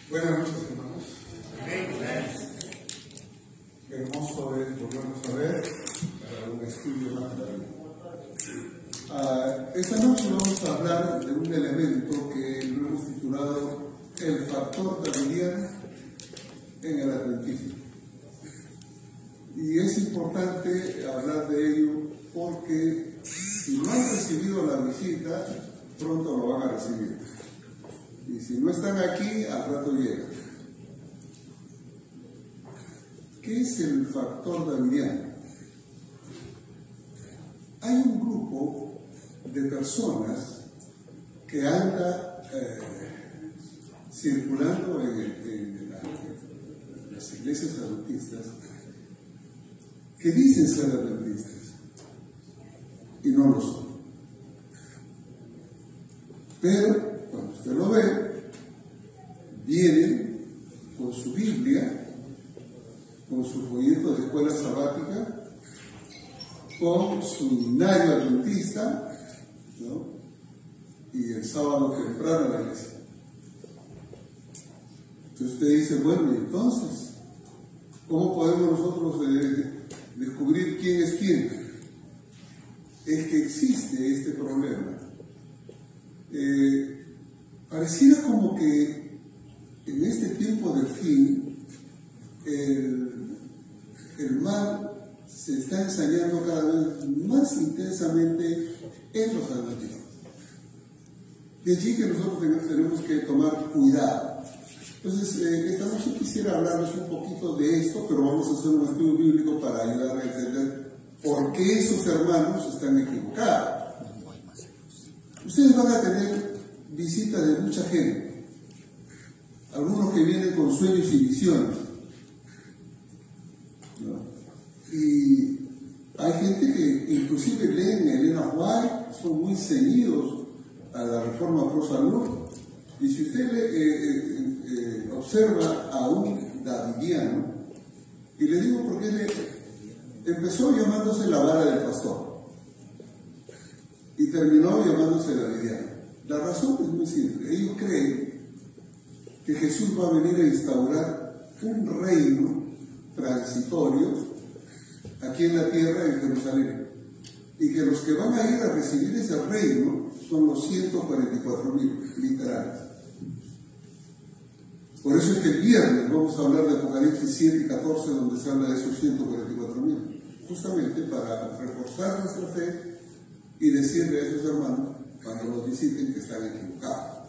Buenas noches, hermanos. Hermoso volvernos a ver para un estudio más de la Biblia. Esta noche vamos a hablar de un elemento que lo hemos titulado el factor davidiano en el adventismo. Y es importante hablar de ello porque si no han recibido la visita, pronto lo van a recibir. Y si no están aquí, al rato llegan. ¿Qué es el factor davidiano? Hay un grupo de personas que anda circulando en las iglesias adventistas que dicen ser adventistas y no lo son. Pero cuando usted lo ve, vienen con su Biblia, con su folleto de escuela sabática, con su himnario adventista, ¿no? Y el sábado temprano a la iglesia. Entonces usted dice, bueno, ¿y entonces cómo podemos nosotros descubrir quién es quién? Es que existe este problema. Pareciera como que en este tiempo del fin el mal se está ensañando cada vez más intensamente en los adventistas. De allí que nosotros tenemos que tomar cuidado. Entonces, esta noche quisiera hablarles un poquito de esto, pero vamos a hacer un estudio bíblico para ayudar a entender por qué esos hermanos están equivocados. Ustedes van a tener visita de mucha gente, algunos que vienen con sueños y visiones, ¿no? Y hay gente que inclusive leen a Elena White, son muy ceñidos a la reforma pro salud, y si usted observa a un davidiano, y le digo por qué empezó llamándose la vara del pastor y terminó llamándose davidiano. La razón es muy simple. Ellos creen que Jesús va a venir a instaurar un reino transitorio aquí en la tierra, en Jerusalén, y que los que van a ir a recibir ese reino son los 144,000 literales. Por eso es que el viernes vamos a hablar de Apocalipsis 7 y 14, donde se habla de esos 144,000, justamente para reforzar nuestra fe y decirle a esos hermanos, cuando los visiten, que están equivocados.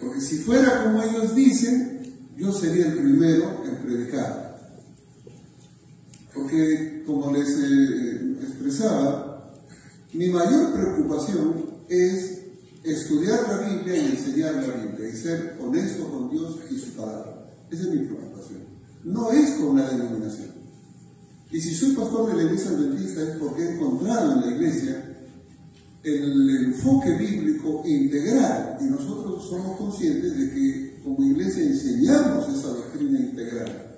Porque si fuera como ellos dicen, yo sería el primero en predicar. Porque, como les expresaba, mi mayor preocupación es estudiar la Biblia y enseñar la Biblia y ser honesto con Dios y su palabra. Esa es mi preocupación. No es con la denominación. Y si soy pastor de la iglesia adventista es porque he encontrado en la iglesia el enfoque bíblico integral, y nosotros somos conscientes de que como iglesia enseñamos esa doctrina integral.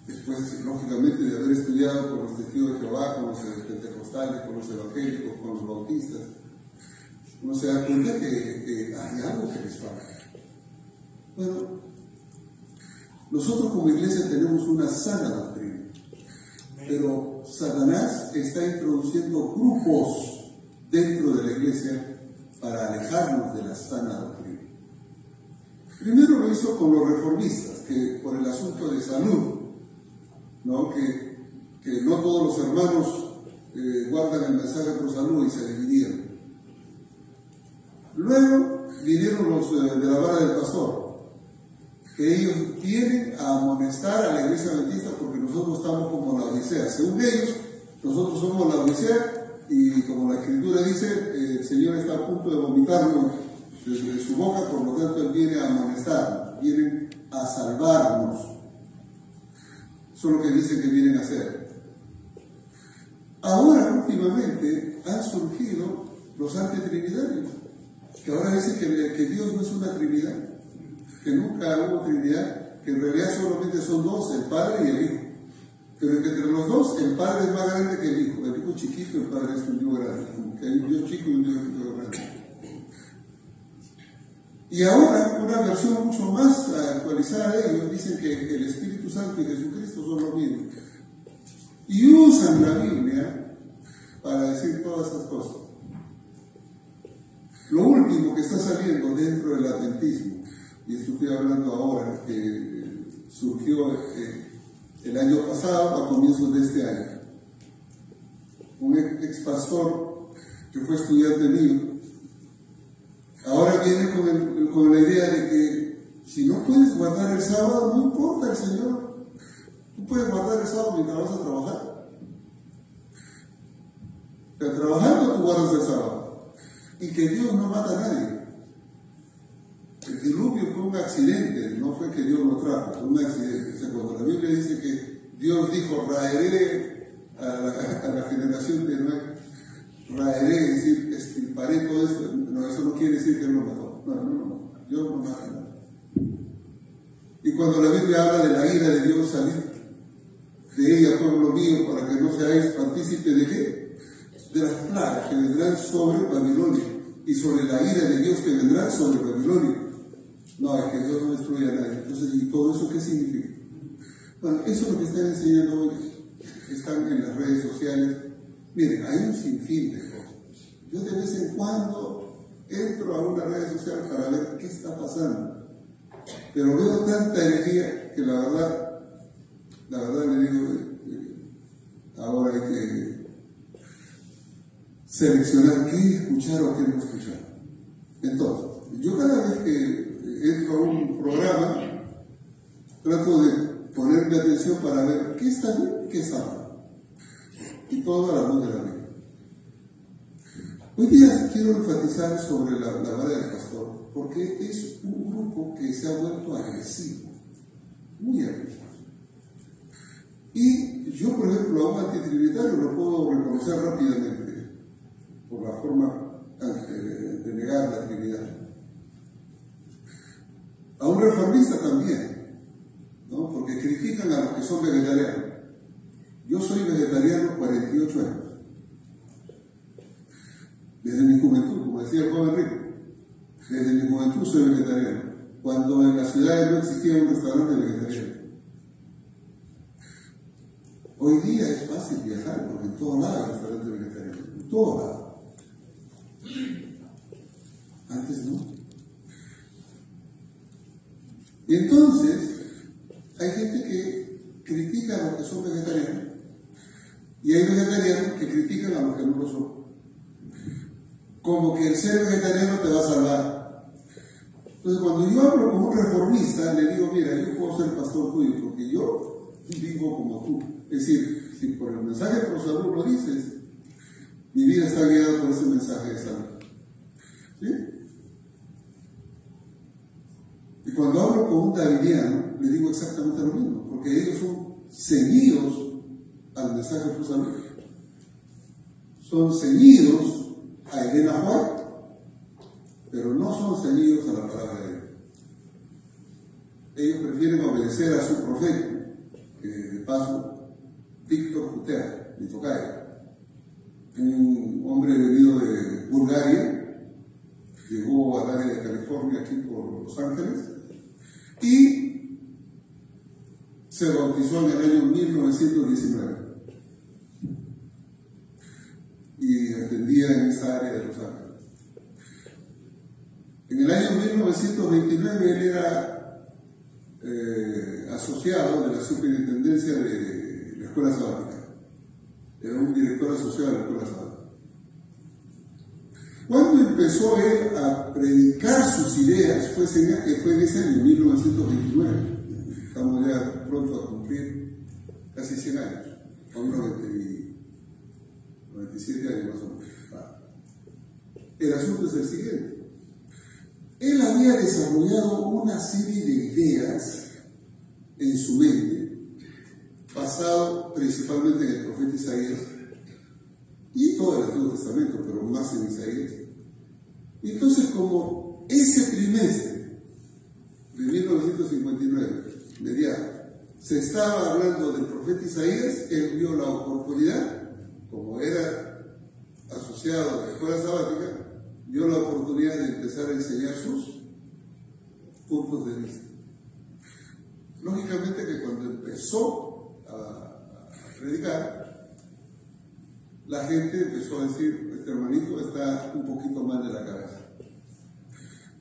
Después, lógicamente, de haber estudiado con los testigos de Jehová, con los pentecostales, con los evangélicos, con los bautistas, uno se da cuenta que hay algo que les falta. Bueno, nosotros como iglesia tenemos una sana doctrina, pero Satanás está introduciendo grupos dentro de la iglesia para alejarnos de la sana doctrina. Primero lo hizo con los reformistas, que por el asunto de salud, ¿no? Que no todos los hermanos guardan el mensaje por salud y se dividieron. Luego vinieron los de la vara del pastor, que ellos vienen a amonestar a la iglesia adventista porque nosotros estamos como la Odisea. Según ellos, nosotros somos la Odisea, y como la Escritura dice, el Señor está a punto de vomitarnos desde su boca, por lo tanto Él viene a amonestarnos, vienen a salvarnos. Eso es lo que dicen que vienen a hacer. Ahora, últimamente, han surgido los antitrinitarios, que ahora dicen que Dios no es una trinidad, que nunca hubo trinidad, que en realidad solamente son dos, el Padre y el Hijo. Pero entre los dos, el Padre es más grande que el Hijo. El Hijo chiquito, el Padre es un Dios grande. Como que hay un Dios chico y un Dios grande. Y ahora, una versión mucho más actualizada de ellos, dicen que el Espíritu Santo y Jesucristo son lo mismo. Y usan la Biblia para decir todas esas cosas. Lo último que está saliendo dentro del adventismo, y esto estoy hablando ahora, que surgió el año pasado a comienzos de este año. Un ex pastor que fue estudiante mío, ahora viene con la idea de que si no puedes guardar el sábado, no importa el Señor. Tú puedes guardar el sábado mientras vas a trabajar. Pero trabajando tú guardas el sábado. Y que Dios no mata a nadie. El diluvio fue un accidente, no fue que Dios lo trajo, fue un accidente. O sea, cuando la Biblia dice que Dios dijo, raeré a la generación de Noé, raeré, es decir, extirparé todo esto, no, eso no quiere decir que Él lo mató. No, Dios no mata a nadie. Y cuando la Biblia habla de la ira de Dios, salid de ella, pueblo mío, para que no seáis partícipes de qué? De las plagas que vendrán sobre Babilonia y sobre la ira de Dios que vendrá sobre Babilonia. No, es que Dios no destruye a nadie. Entonces, ¿y todo eso qué significa? Bueno, eso es lo que están enseñando hoy. Están en las redes sociales. Miren, hay un sinfín de cosas. Yo de vez en cuando entro a una red social para ver qué está pasando. Pero veo tanta energía que la verdad le digo, ahora hay que seleccionar qué escuchar o qué no escuchar. Entonces, yo cada vez que entro a un programa, trato de ponerme atención para ver qué está bien, qué está mal. Y todo a la luz de la Biblia. Hoy día quiero enfatizar sobre la vara del pastor, porque es un grupo que se ha vuelto agresivo, muy agresivo. Y yo, por ejemplo, a un antitrinitario lo puedo reconocer rápidamente por la forma de negar la Trinidad. A un reformista también, ¿no? Porque critican a los que son vegetarianos. Yo soy vegetariano 48 años. Desde mi juventud, como decía el joven rico, desde mi juventud soy vegetariano. Cuando en las ciudades no existía un restaurante vegetariano. Hoy día es fácil viajar, porque en todos lados hay restaurantes vegetarianos. En todos lados. Antes no. Y entonces, hay gente que critica a los que son vegetarianos y hay vegetarianos que critican a los que no lo son. Como que el ser vegetariano te va a salvar. Entonces, cuando yo hablo con un reformista, le digo, mira, yo puedo ser pastor tuyo porque yo vivo como tú. Es decir, si por el mensaje de por salud lo dices, mi vida está guiada por ese mensaje de salud. ¿Sí? Y cuando hablo con un davidiano, le digo exactamente lo mismo, porque ellos son ceñidos al mensaje de salud. Son ceñidos a Elena White, pero no son ceñidos a la palabra de Dios. Ellos prefieren obedecer a su profeta, que de paso, Víctor Jutea, mi tocayo, un hombre venido de Bulgaria, llegó al área de California, aquí por Los Ángeles, y se bautizó en el año 1919 y atendía en esa área de Los Ángeles. En el año 1929 él era asociado de la superintendencia de la escuela sabática. Era un director asociado de la escuela sabática. Cuando empezó él a predicar sus ideas, fue en ese año, 1929. Estamos ya pronto a cumplir casi 100 años, con 97 años más o menos. El asunto es el siguiente. Él había desarrollado una serie de ideas en su mente, basado principalmente en el profeta Isaías y todo el Antiguo Testamento, pero más en Isaías. Y entonces, como ese trimestre de 1959, mediano, se estaba hablando del profeta Isaías, él vio la oportunidad, como era asociado a la escuela sabática, vio la oportunidad de empezar a enseñar sus puntos de vista. Lógicamente que cuando empezó a predicar, la gente empezó a decir, este hermanito está un poquito mal de la cabeza.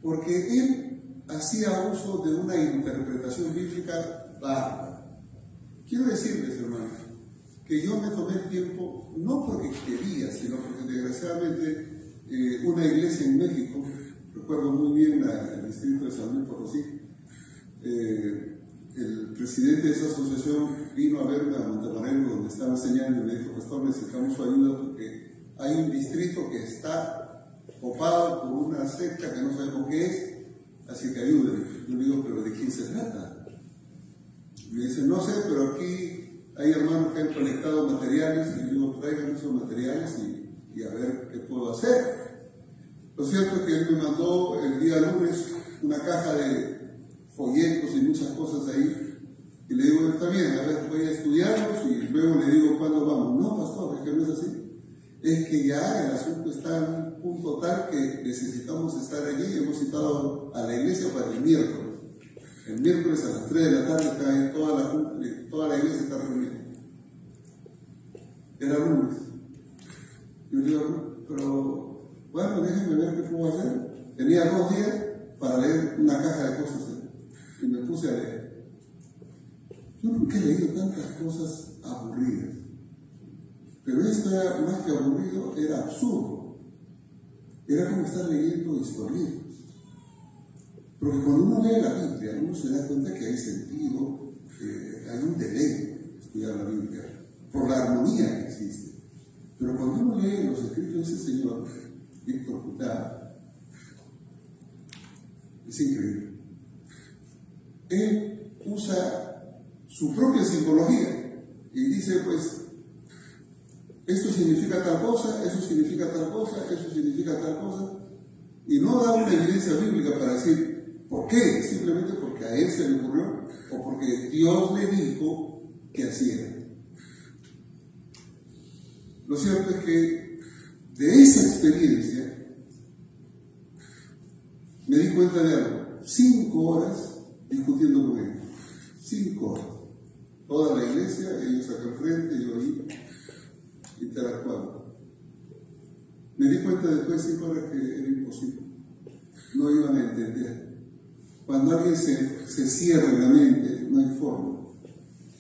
Porque él hacía uso de una interpretación bíblica bárbara. Quiero decirles, hermanos, que yo me tomé el tiempo, no porque quería, sino porque desgraciadamente una iglesia en México, recuerdo muy bien el distrito de San Luis Potosí, el presidente de esa asociación vino a verme a Montemorelos, donde estaba enseñando, y me dijo, pastor, necesitamos su ayuda porque hay un distrito que está copado por una secta que no sabemos qué es, así que ayúdenme. Yo le digo, pero ¿de quién se trata? Me dice, no sé, pero aquí hay hermanos que han colectado materiales, y yo digo, traigan esos materiales y a ver qué puedo hacer. Lo cierto es que él me mandó el día lunes una caja de folletos y muchas cosas ahí, y le digo, está bien, a ver, voy a estudiarlos y luego le digo cuándo vamos. No, pastor, es que no es así. Es que ya el asunto está en un punto tal que necesitamos estar allí. Hemos citado a la iglesia para el miércoles. El miércoles a las 3 de la tarde está ahí toda la iglesia está reunida. Era lunes. Yo le digo, pero bueno, déjenme ver qué puedo hacer. Tenía 2 días para leer una caja de cosas y me puse a leer. Yo nunca he leído tantas cosas aburridas. Pero esto era más que aburrido, era absurdo. Era como estar leyendo historietas. Porque cuando uno lee la Biblia, uno se da cuenta que hay sentido, hay un deleite estudiar la Biblia, por la armonía que existe. Pero cuando uno lee los escritos de ese señor, Víctor Jutá, es increíble. Él usa su propia simbología y dice, pues, esto significa tal cosa, eso significa tal cosa, eso significa tal cosa, y no da una evidencia bíblica para decir por qué, simplemente porque a él se le ocurrió o porque Dios le dijo que así era. Lo cierto es que de esa experiencia me di cuenta de algo. 5 horas discutiendo con él. 5 horas. Toda la iglesia, ellos acá al frente, yo ahí, interactuando. Me di cuenta después de 5 horas que era imposible. No iban a entender. Cuando alguien se cierra en la mente, no hay forma.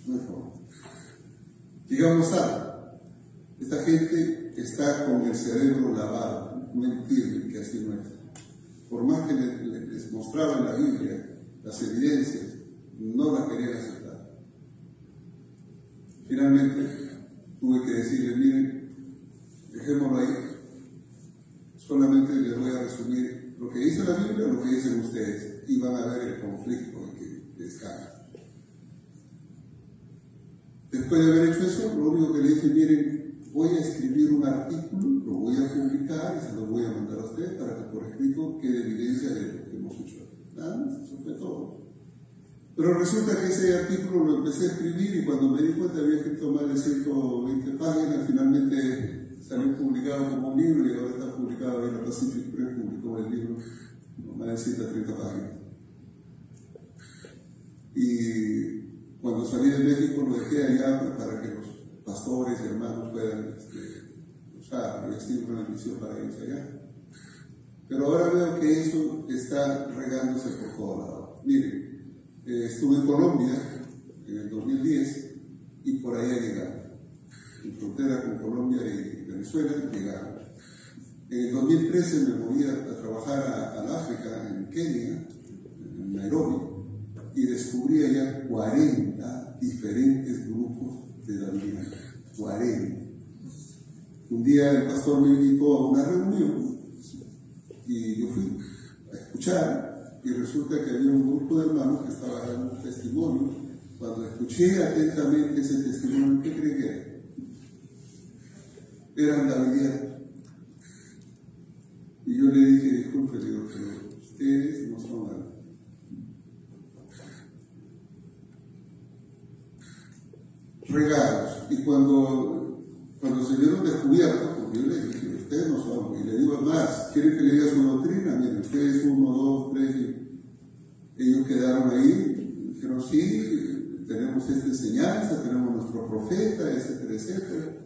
No hay forma. Digamos algo. Esta gente está con el cerebro lavado. No entienden que así no es. Por más que les mostraba en la Biblia las evidencias, no las querían aceptar. Finalmente, tuve que decirle, miren, dejémoslo ahí. Solamente les voy a resumir lo que dice la Biblia, lo que dicen ustedes, y van a ver el conflicto en que están. Después de haber hecho eso, lo único que le dije, miren, voy a escribir un artículo, lo voy a publicar y se lo voy a mandar a ustedes para que por escrito quede evidencia de lo que hemos hecho. Nada más, eso fue todo. Pero resulta que ese artículo lo empecé a escribir y cuando me di cuenta había escrito más de 120 páginas, finalmente salió publicado como un libro y ahora está publicado en la Pacific Press, publicó el libro, más de 130 páginas. Y cuando salí de México lo dejé allá para que los pastores y hermanos puedan usar, y así una bendición para ellos allá. Pero ahora veo que eso está regándose por todos lados. Miren, estuve en Colombia en el 2010 y por allá llegaron. En frontera con Colombia y Venezuela llegaron. En el 2013 me moví a trabajar al África, en Kenia, en Nairobi, y descubrí allá 40 diferentes grupos de la Biblia. 40. Un día el pastor me invitó a una reunión y yo fui a escuchar y resulta que había un grupo de hermanos que estaba dando un testimonio. Cuando escuché atentamente ese testimonio, ¿qué creen que era? Eran davidianos. Y yo le dije, disculpe, digo, pero ustedes no son nada. Regalos. Y cuando se vieron descubiertos, porque yo le dije, ustedes no son, y le digo más, ¿quieren que le diga su doctrina? Miren, ustedes 1, 2, 3, Ellos quedaron ahí, dijeron, sí, tenemos esta enseñanza, tenemos nuestro profeta, etcétera, etcétera.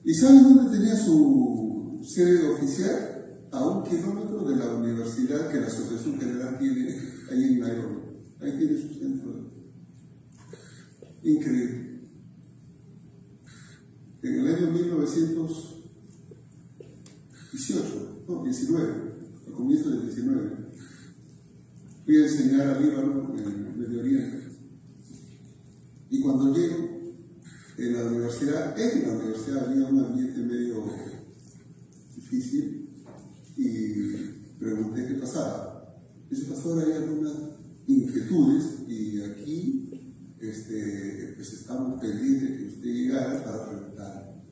¿Y saben dónde tenía su sede oficial? A 1 kilómetro de la universidad que la Asociación General tiene ahí en Nairobi. Ahí tiene su centro. Increíble. En el año 19 al comienzo del 19, fui a enseñar a Líbano en el Medio Oriente. Y cuando llego en la universidad había un ambiente medio difícil y pregunté qué pasaba. Dice, pastor, hay algunas inquietudes y aquí pues estamos pendientes de que usted llegara para preguntar.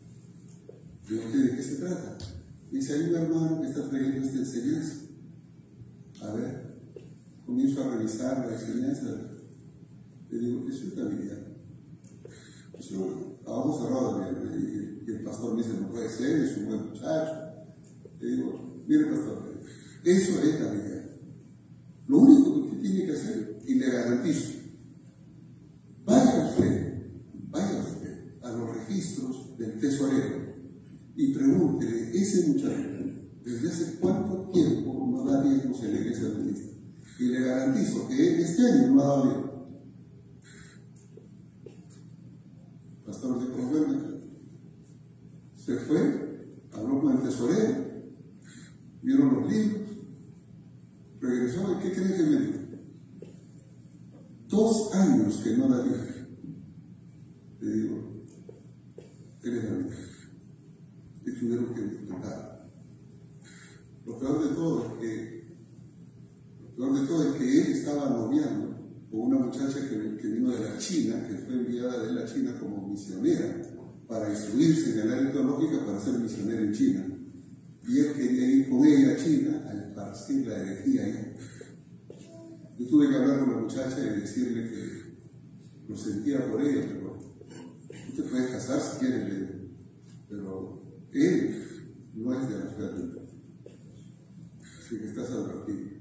Digo, ¿de qué se trata? Dice, hay un hermano que está trayendo esta enseñanza. A ver, comienzo a revisar la enseñanza. Le digo, ¿qué es una habilidad? A ojos cerrados, y el pastor me dice, no puede ser, es un buen muchacho. Le digo, mire pastor, eso es la habilidad. Lo único que usted tiene que hacer, y le garantizo, vaya usted a los registros del tesorero y pregúntele, ese muchacho, ¿desde hace cuánto tiempo no da diezmos en la iglesia adventista? Y le garantizo que él este año no ha dado diezmos. Pastor de problema, se fue, habló con el tesorero, vieron los libros, regresó, ¿y qué creen que me dijo? 2 años que no da diezmos. Le digo, eres la vida. Y tuvieron que enfrentar. Lo peor de todo es que él estaba noviando con una muchacha que vino de la China, que fue enviada de la China como misionera para instruirse en el área teológica para ser misionera en China. Y él quería ir con ella a China a esparcir la herejía ahí. Yo tuve que hablar con la muchacha y decirle que lo sentía por ella, pero usted puede casar si quiere, pero él no es de la fe adulta. Así que estás advertido.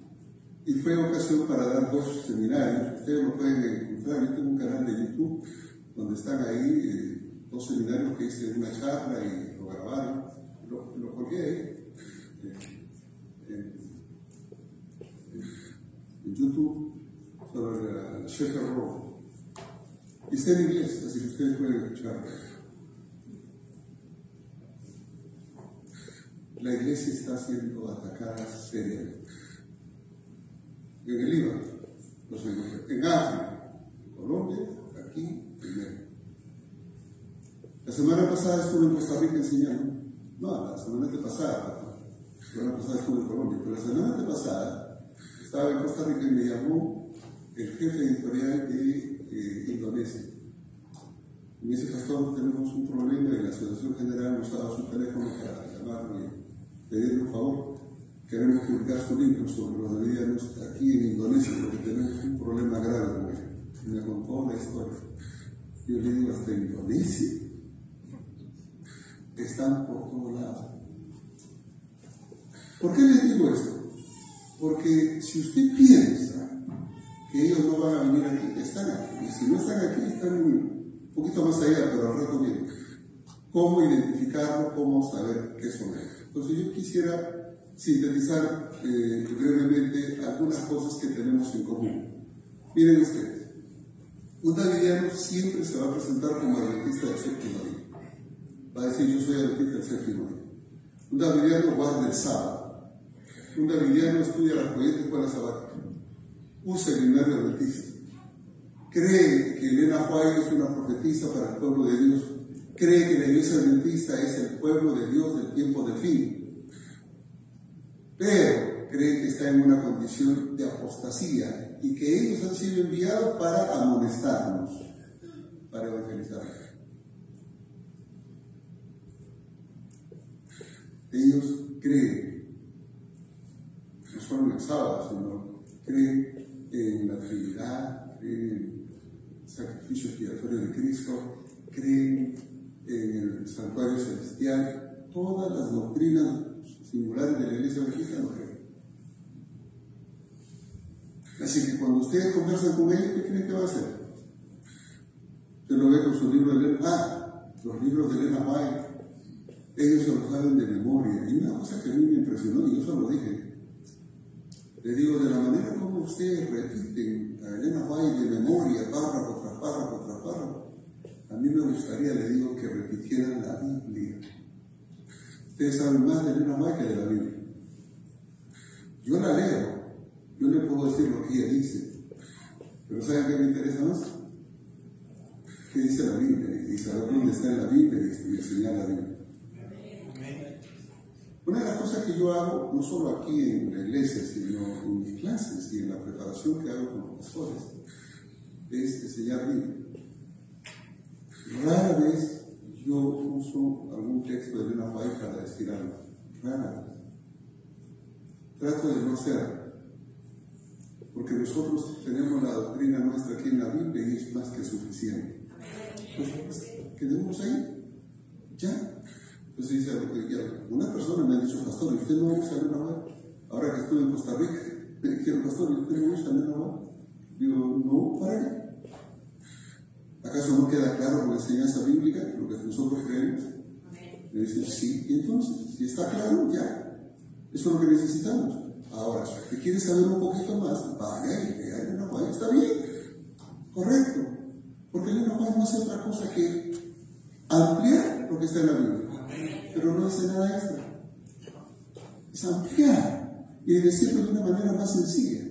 Y fue ocasión para dar 2 seminarios. Ustedes lo pueden encontrar. Yo tengo un canal de YouTube donde están ahí 2 seminarios que hice en una charla y lo grabaron. Lo colgué ahí en YouTube sobre la Shepherd Road. Y está en inglés, así que ustedes pueden escucharlo. La iglesia está siendo atacada seriamente. En el Líbano, en África, en Colombia, aquí, primero. La semana pasada estuve en Costa Rica enseñando. No, la semana pasada estuve en Colombia, pero la semana pasada estaba en Costa Rica y me llamó el jefe editorial de Indonesia. Y me dice, pastor, tenemos un problema y la Asociación General nos ha dado su teléfono para llamarlo y pedirle un favor. Queremos publicar su libro sobre los bolivianos aquí en Indonesia porque tenemos un problema grave con él. Y me contó la historia. Yo le digo, hasta Indonesia están por todos lados. ¿Por qué les digo esto? Porque si usted piensa que ellos no van a venir aquí, están aquí. Y si no están aquí, están un poquito más allá, pero al rato vienen. ¿Cómo identificarlo? ¿Cómo saber qué son ellos? Entonces yo quisiera sintetizar brevemente algunas cosas que tenemos en común. Miren ustedes, un davidiano siempre se va a presentar como adventista del séptimo día. Va a decir, yo soy adventista del séptimo día. Un davidiano guarda el sábado. Un davidiano estudia la corriente escuela sabática. Usa el binario adventista. Cree que Elena White es una profetisa para el pueblo de Dios. Cree que la iglesia adventista es el pueblo de Dios del tiempo del fin. Pero creen que está en una condición de apostasía y que ellos han sido enviados para amonestarnos, para evangelizarnos. Ellos creen, no solo en el sábado, sino creen en la Trinidad, creen en el sacrificio expiatorio de Cristo, creen en el santuario celestial, todas las doctrinas singulares de la iglesia adventista no creen. La Así que cuando ustedes conversan con ellos, ¿qué creen que va a hacer? Usted lo ve con su libro de Elena, los libros de Elena White, ellos se los saben de memoria. Y una cosa que a mí me impresionó, y yo se lo dije, le digo, de la manera como ustedes repiten a Elena White de memoria, párrafo tras párrafo tras párrafo, a mí me gustaría, le digo, que repitieran la Biblia. Ustedes saben más de Elena White que de la Biblia. Yo la leo, yo le puedo decir lo que ella dice, pero ¿saben qué me interesa más? ¿Qué dice la Biblia? Y saber dónde está en la Biblia y enseñar la Biblia. Una de las cosas que yo hago, no solo aquí en la iglesia, sino en mis clases y en la preparación que hago con los pastores, es enseñar Biblia. Rara vez yo uso algún texto de Elena White para decir algo. Rara vez. Trato de no hacerlo, porque nosotros tenemos la doctrina nuestra aquí en la Biblia y es más que suficiente. Entonces, quedemos ahí, ya. Entonces dice, una persona me ha dicho, pastor, ¿y usted no usa Elena White? Ahora que estuve en Costa Rica, me dijeron, pastor, ¿y usted no usa Elena White? Digo, no, ¿para qué? ¿Acaso no queda claro con la enseñanza bíblica lo que nosotros creemos? Me dicen, sí, y entonces, si está claro, ya. Eso es lo que necesitamos. Ahora, si usted quiere saber un poquito más, vaya y lea Elena White, está bien, correcto. Porque Elena White no hace otra cosa que ampliar lo que está en la Biblia. Pero no dice nada extra. Es ampliar y decirlo de una manera más sencilla.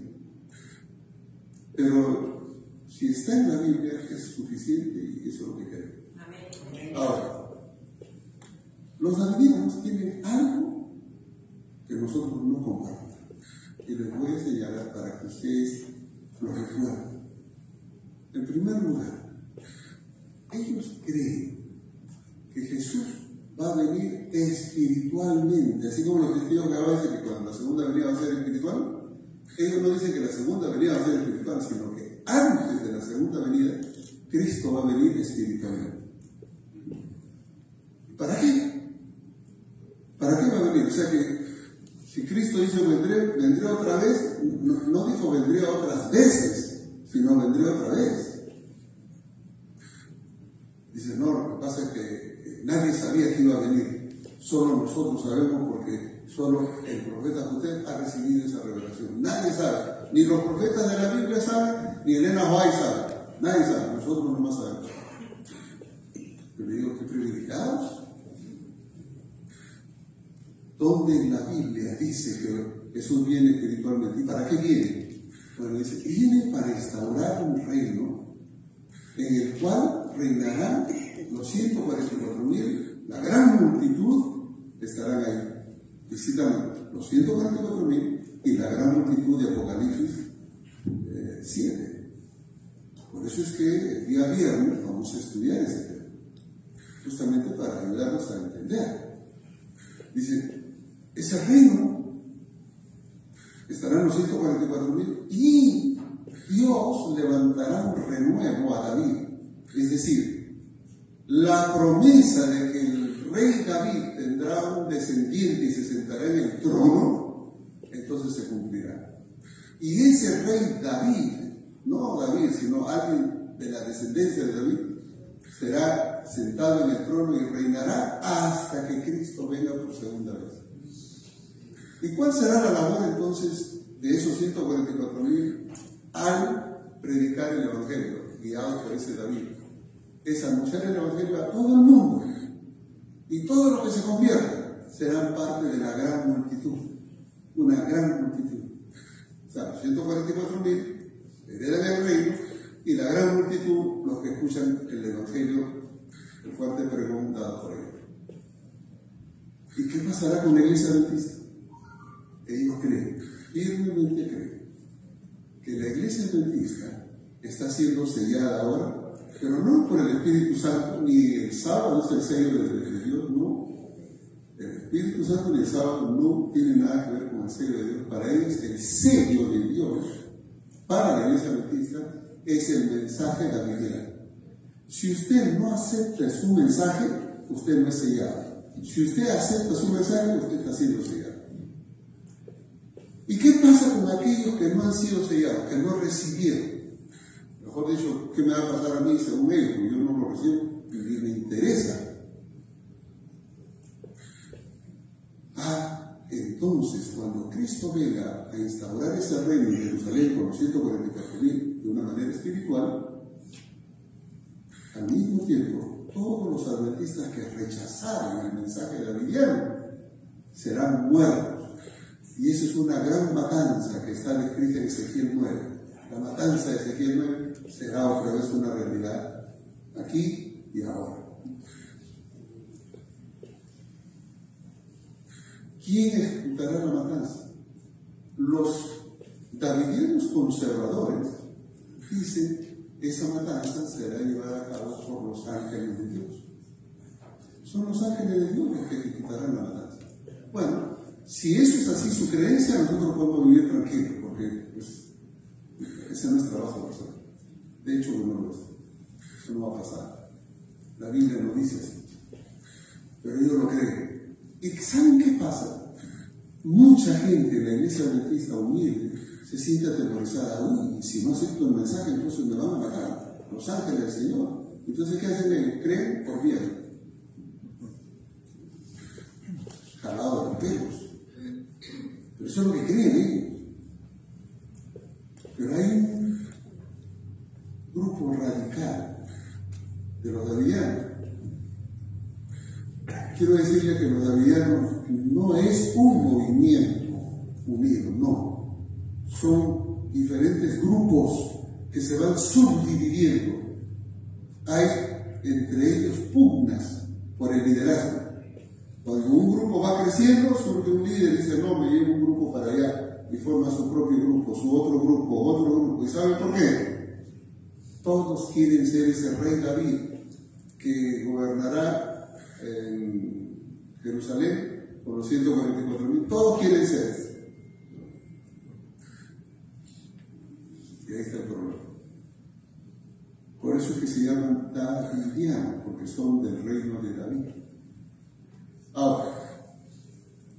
Pero si está en la Biblia es suficiente y eso es lo que queremos. Ahora, los davidianos tienen algo que nosotros no compartimos. Y les voy a señalar para que ustedes lo recuerden. En primer lugar, ellos creen que Jesús va a venir espiritualmente, así como los testigos que ahora dicen que cuando la segunda venida va a ser espiritual. Ellos no dicen que la segunda venida va a ser espiritual, sino que antes de la segunda venida, Cristo va a venir espiritualmente. ¿Para qué? ¿Para qué va a venir? O sea que si Cristo dice vendré otra vez, no dijo vendré otras veces, sino vendré otra vez. Dice, no, lo que pasa es que nadie sabía que iba a venir. Solo nosotros sabemos porque solo el profeta José ha recibido esa revelación. Nadie sabe. Ni los profetas de la Biblia saben, ni Elena White sabe. Nadie sabe. Nosotros nomás sabemos. Yo le digo, qué privilegiados. ¿Dónde en la Biblia dice que Jesús viene espiritualmente? ¿Y para qué viene? Bueno, dice, viene para instaurar un reino en el cual reinarán los 144.000, la gran multitud estarán ahí. Visitan los 144.000 y la gran multitud de Apocalipsis 7. Por eso es que el día viernes vamos a estudiar ese tema, justamente para ayudarnos a entender. Dice, ese reino estarán los 144.000 y Dios levantará un renuevo a David. Es decir, la promesa de que el rey David tendrá un descendiente y se sentará en el trono, entonces se cumplirá. Y ese rey David, no David, sino alguien de la descendencia de David, será sentado en el trono y reinará hasta que Cristo venga por segunda vez. ¿Y cuál será la labor entonces de esos 144.000 al predicar el Evangelio, guiados por ese David? Es anunciar el Evangelio a todo el mundo. Y todos los que se conviertan serán parte de la gran multitud. Una gran multitud. O sea, los 144.000 heredan el reino y la gran multitud, los que escuchan el Evangelio, el fuerte pregón dado por ellos. ¿Y qué pasará con la iglesia adventista? Ellos creen, firmemente creen, que la iglesia adventista está siendo sellada ahora, pero no por el Espíritu Santo, ni el sábado es el sello de Dios, no. El Espíritu Santo ni el sábado no tienen nada que ver con el sello de Dios. Para ellos el sello de Dios, para la iglesia adventista, es el mensaje davidiano. Si usted no acepta su mensaje, usted no es sellado. Si usted acepta su mensaje, usted está siendo sellado. ¿Y qué pasa con aquellos que no han sido sellados, que no recibieron? Mejor dicho, ¿qué me va a pasar a mí según ellos? Porque yo no lo recibo y me interesa. Entonces, cuando Cristo venga a instaurar ese reino en Jerusalén con los 144.000 de una manera espiritual, al mismo tiempo, todos los adventistas que rechazaron el mensaje davidiano serán muertos. Y esa es una gran matanza que está descrita en Ezequiel 9. La matanza de Ezequiel 9 será otra vez una realidad, aquí y ahora. ¿Quién ejecutará la matanza? Los davidianos conservadores dicen que esa matanza será llevada a cabo por los ángeles de Dios. Son los ángeles de Dios los que ejecutarán la matanza. Bueno, si eso es así su creencia, nosotros podemos vivir tranquilos, porque pues, ese no es trabajo personal. De hecho, eso no va a pasar. La Biblia no dice así. Pero ellos lo creen. ¿Y saben qué pasa? Mucha gente en la iglesia adventista humilde se siente atemorizada. Uy, si no acepto el mensaje, entonces me van a matar los ángeles del Señor. Entonces, ¿qué hacen ellos? Creen por miedo. Jalado de los pelos. Pero eso es lo que creen ellos. Pero hay un grupo radical de los davidianos. Quiero decirle que los davidianos no es un movimiento unido, no. Son diferentes grupos que se van subdividiendo. Hay entre ellos pugnas por el liderazgo. Cuando un grupo va creciendo, surge un líder y dice, no, me llevo un grupo para allá, y forma su propio grupo, su otro grupo. ¿Y saben por qué? Todos quieren ser ese rey David que gobernará en Jerusalén con los 144.000. Todos quieren ser. Y ahí está el problema. Por eso es que se llaman davidianos, porque son del reino de David. Ahora,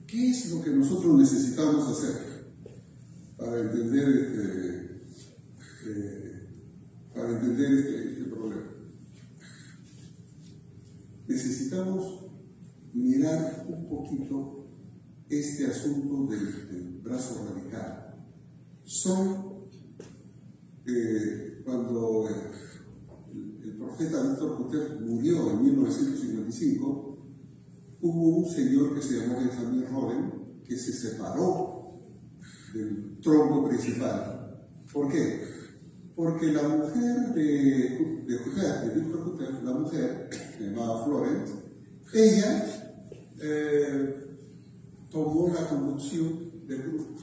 ¿qué es lo que nosotros necesitamos hacer para entender este problema? Necesitamos mirar un poquito este asunto del brazo radical. Cuando el profeta Víctor Coutet murió en 1955, hubo un señor que se llamó Benjamin Roden que se separó del tronco principal. ¿Por qué? Porque la mujer de Víctor Coutet, la mujer, se llamaba Florence, ella tomó la conducción del grupo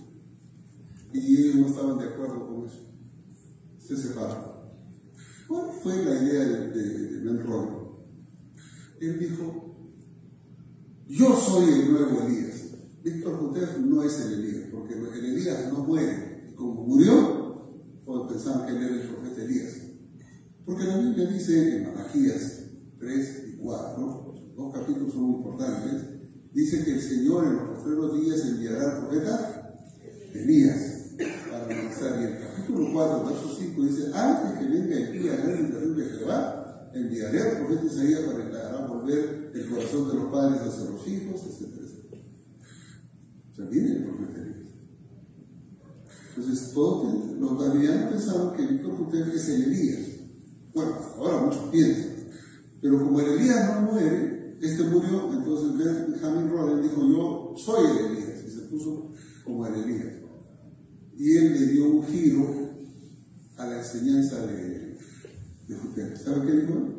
y ellos no estaban de acuerdo con eso. Se separaron. ¿Cuál fue la idea de Ben Roden? Él dijo, yo soy el nuevo Elías. Víctor Coutet no es el Elías, porque el Elías no muere. Y como murió, todos pensaban que él era el profeta Elías. Porque la Biblia dice en Malaquías 3 y 4, los dos capítulos son muy importantes, dice que el Señor en los postreros días enviará al profeta Elías para analizar. Y el capítulo 4, verso 5 dice, antes que venga el día grande y terrible de Jehová, enviaré al profeta Isaías para que haga volver el corazón de los padres hacia los hijos, etc. O sea, viene el profeta Elías. Entonces, todos los davidianos pensaban que Víctor Coutet es el Elías. Bueno, ahora muchos piensan. Pero como el Elías no muere, murió, entonces Benjamin Roden dijo, yo soy el Elías, y se puso como el Elías. Y él le dio un giro a la enseñanza de Coutet. ¿Sabe qué dijo él?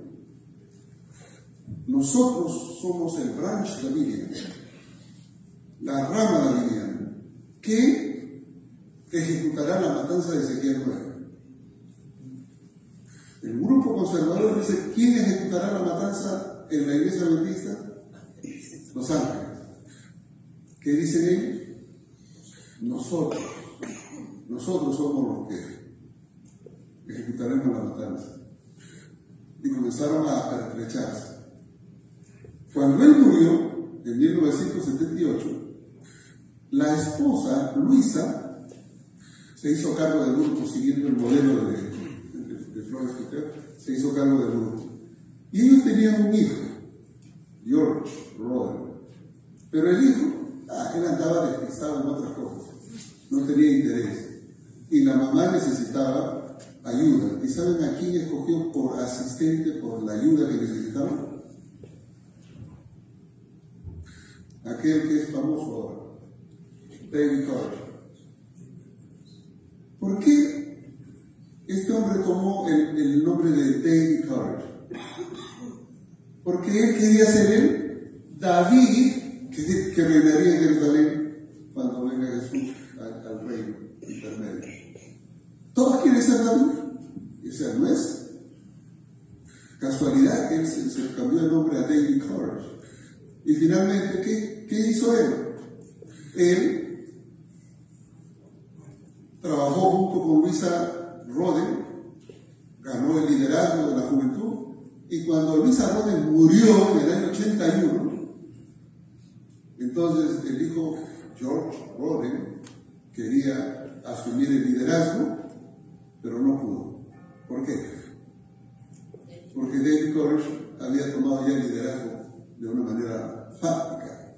Nosotros somos el branch davidiano, la rama davidiana, que ejecutará la matanza de Ezequiel 9. El grupo conservador dice, ¿quién ejecutará la matanza en la iglesia adventista? Los ángeles. ¿Qué dicen ellos? Nosotros somos los que ejecutaremos la matanza. Y comenzaron a La esposa, Luisa, se hizo cargo del grupo, siguiendo el modelo de Flores Cotero, se hizo cargo del grupo. Y ellos tenían un hijo, George Roden. Pero el hijo, él andaba despistado en otras cosas, no tenía interés. Y la mamá necesitaba ayuda. ¿Y saben a quién escogió por asistente por la ayuda que necesitaba? Aquel que es famoso ahora, David Koresh. ¿Por qué este hombre tomó el nombre de David Koresh? Porque él quería ser el David que reinaría en Jerusalén cuando venga Jesús al reino intermedio. Todos quieren ser David. O sea, no es casualidad que él se cambió el nombre a David Koresh. Y finalmente, ¿qué hizo él? Él trabajó junto con Luisa Roden, ganó el liderazgo de la juventud, y cuando Luisa Roden murió en el año 81, entonces el hijo George Roden quería asumir el liderazgo, pero no pudo. ¿Por qué? Porque David Koresh había tomado ya el liderazgo de una manera fáctica,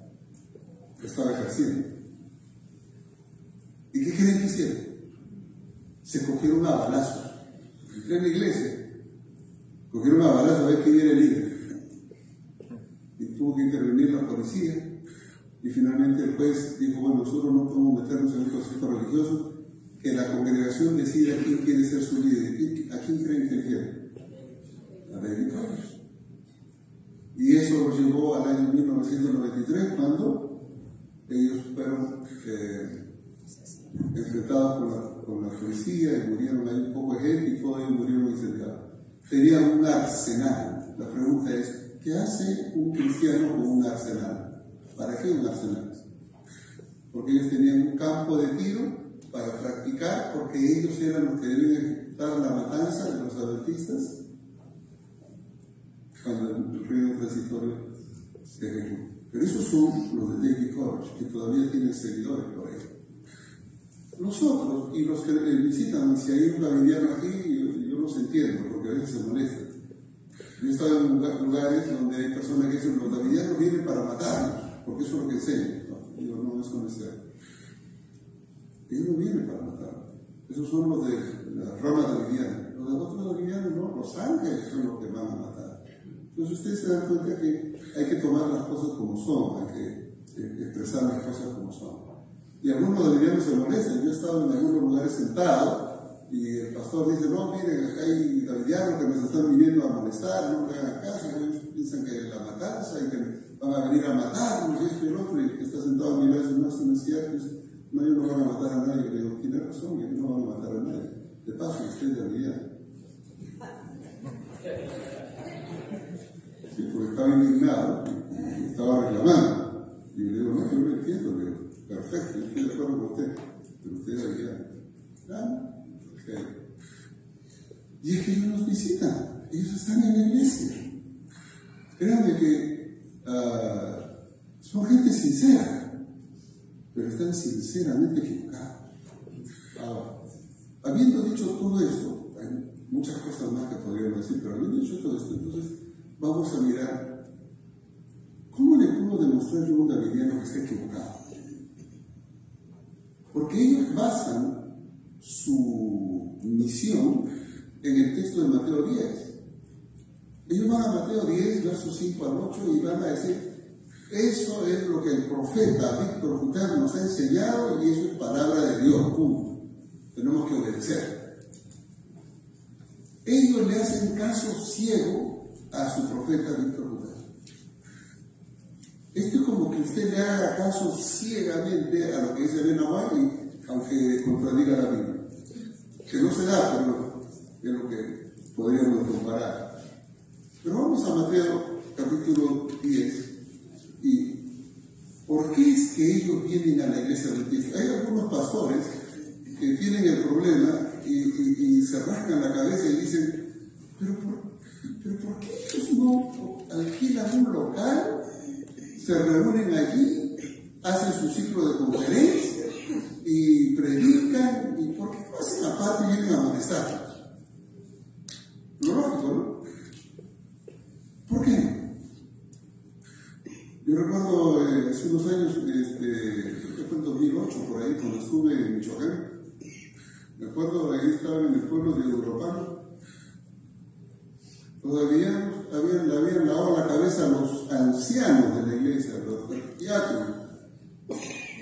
que estaba ejerciendo. ¿Y qué creen que hicieron? Se cogieron a balazos. Entré en la iglesia, cogieron a balazos a ver quién era el líder. Y tuvo que intervenir la policía. Y finalmente el juez dijo, bueno, nosotros no podemos meternos en un conflicto religioso, que la congregación decida quién quiere ser su líder. ¿A quién creen que quiere? A David Koresh. Y eso los llevó al año 1993, cuando ellos fueron enfrentados con la policía y murieron ahí un poco de gente y todos ellos murieron incendiados. Tenían un arsenal. La pregunta es, ¿qué hace un cristiano con un arsenal? ¿Para qué un arsenal? Porque ellos tenían un campo de tiro para practicar, porque ellos eran los que debían ejecutar la matanza de los adventistas cuando el ruido transitorio se ejecuta. Pero esos son los de David Koresh, que todavía tienen seguidores por ahí. Nosotros, y los que visitan, si hay un davidiano aquí, yo los entiendo, porque a veces se molestan. Yo he estado en lugares donde hay personas que dicen, los davidianos vienen para matarnos, porque eso es lo que enseñan. No, digo, no, eso no es cierto. Ellos no vienen para matarnos. Esos son los de la rama davidiana. Los de otros davidianos no, los ángeles son los que van a matar. Entonces ustedes se dan cuenta que hay que tomar las cosas como son, hay que expresar las cosas como son. Y algunos davidianos se molestan. Yo he estado en algunos lugares sentado y el pastor dice, no, miren, acá hay davidianos que nos están viniendo a molestar, no le hagan caso, ellos piensan que la matanza y que van a venir a matarnos, y esto y el otro, y el que está sentado a mi lado dice, no, eso no es cierto, no, ellos no van a matar a nadie. Le digo, tiene razón, ellos no van a matar a nadie. De paso, usted es davidiano. Sí, porque estaba indignado y estaba reclamando. Y le digo, no, yo lo entiendo, le digo, perfecto, yo estoy de acuerdo con usted, pero usted es davidiano. ¿Ah? Okay. Y es que ellos nos visitan, ellos están en la iglesia. Créanme que son gente sincera, pero están sinceramente equivocados. Ahora, habiendo dicho todo esto, hay muchas cosas más que podríamos decir, pero habiendo dicho todo esto, entonces vamos a mirar cómo le puedo demostrar yo a un davidiano que está equivocado. Porque ellos basan su misión en el texto de Mateo 10. Ellos van a Mateo 10, versos 5 al 8, y van a decir, eso es lo que el profeta Víctor Jután nos ha enseñado y eso es palabra de Dios, punto. Tenemos que obedecer. Ellos le hacen caso ciego a su profeta Víctor Jután. Esto es como que usted le haga caso ciegamente a lo que dice Elena White, aunque contradiga la Biblia. Que no se da, pero es lo que podríamos comparar. Pero vamos a Mateo capítulo 10. ¿Y por qué es que ellos vienen a la iglesia adventista? Hay algunos pastores que tienen el problema y se rascan la cabeza y dicen, pero ¿por qué ellos no alquilan un local, se reúnen allí, hacen su ciclo de conferencia y predican, y ¿por qué no hacen aparte y vienen a molestarnos? Lo lógico, ¿no? ¿Por qué no? Yo recuerdo hace unos años, creo que fue en 2008, por ahí, cuando estuve en Michoacán. Me acuerdo, ahí estaba en el pueblo de Uruapan. Todavía le habían lavado la cabeza a los ancianos de la iglesia, los diáconos,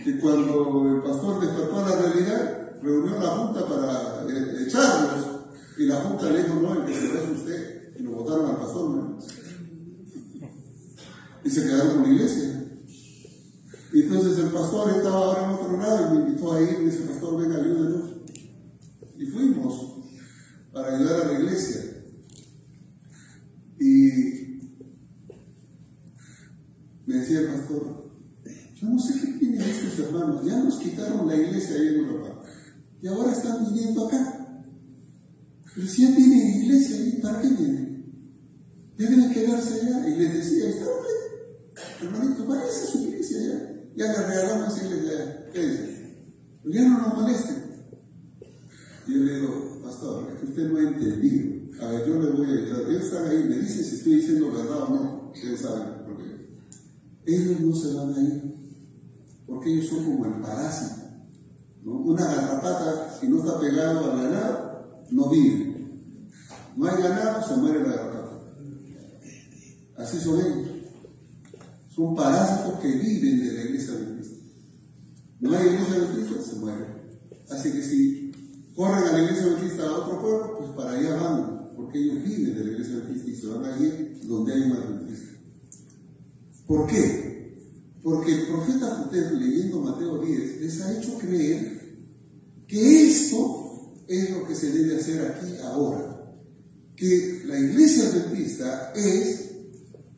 que cuando el pastor despertó a la realidad, reunió a la junta para echarlos, y la junta le dijo: no, el que se ve es usted, y lo votaron al pastor, ¿no? Y se quedaron con la iglesia. Y entonces el pastor estaba ahora en otro lado y me invitó a ir, y me dice: pastor, venga, ayúdenos. Y fuimos para ayudar a la iglesia. Y me decía el pastor: yo no sé qué tienen estos hermanos, ya nos quitaron la iglesia ahí en Europa y ahora están viniendo acá. Pero si ya tienen iglesia ahí, ¿para qué vienen? Ya deben quedarse allá. Y les decía: está bien, hermanito, váyase a su iglesia allá. Ya le regalamos esa iglesia allá. ¿Qué dice? Pues ya no nos molesten. Y yo le digo: pastor, es que usted no ha entendido. A ver, yo le voy a ayudar. Ellos están ahí, me dicen si estoy diciendo verdad o no. Ustedes saben, porque ellos no se van a ir, porque ellos son como el parásito, ¿no? Una garrapata, si no está pegado al ganado, no vive. No hay ganado, se muere la garrapata. Así son ellos. Son parásitos que viven de la iglesia adventista. No hay iglesia adventista, se mueren. Así que si corren a la iglesia adventista a otro pueblo, pues para allá van, porque ellos viven de la iglesia adventista y se van a ir donde hay un adventista. ¿Por qué? Porque el profeta Jutés, leyendo Mateo 10, les ha hecho creer que esto es lo que se debe hacer aquí ahora. Que la iglesia adventista es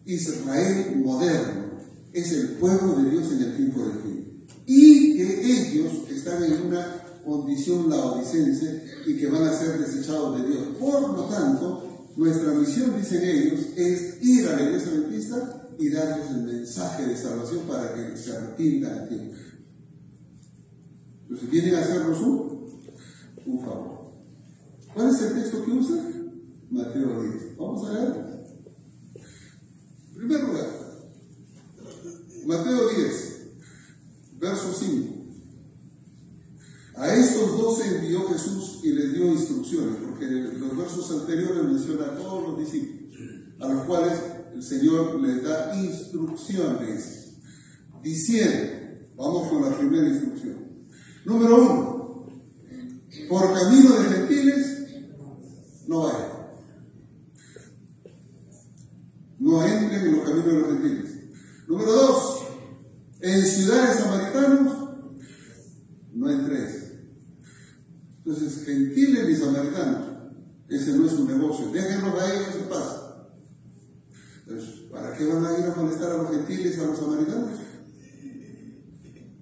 Israel moderno, es el pueblo de Dios en el tiempo del fin. Y que ellos están en una condición laodicense y que van a ser desechados de Dios. Por lo tanto, nuestra misión, dicen ellos, es ir a la iglesia adventista y darles el mensaje de salvación para que se arrepientan a tiempo. Entonces, ¿vienen a hacernos un favor? ¿Cuál es el texto que usan? Mateo 10. Vamos a leerlo. En primer lugar, Mateo 10, verso 5. A estos 12 envió Jesús y les dio instrucciones, porque los versos anteriores mencionan a todos los discípulos, a los cuales el Señor les da instrucciones, diciendo, vamos con la primera instrucción. Número 1, por camino de gentiles no vayan. No entren en los caminos de los gentiles. Número 2, en ciudades samaritanos no entréis. Entonces, gentiles y samaritanos, ese no es un negocio. Déjenlos ahí, no se pasa. Entonces, ¿para qué van a ir a molestar a los gentiles y a los samaritanos?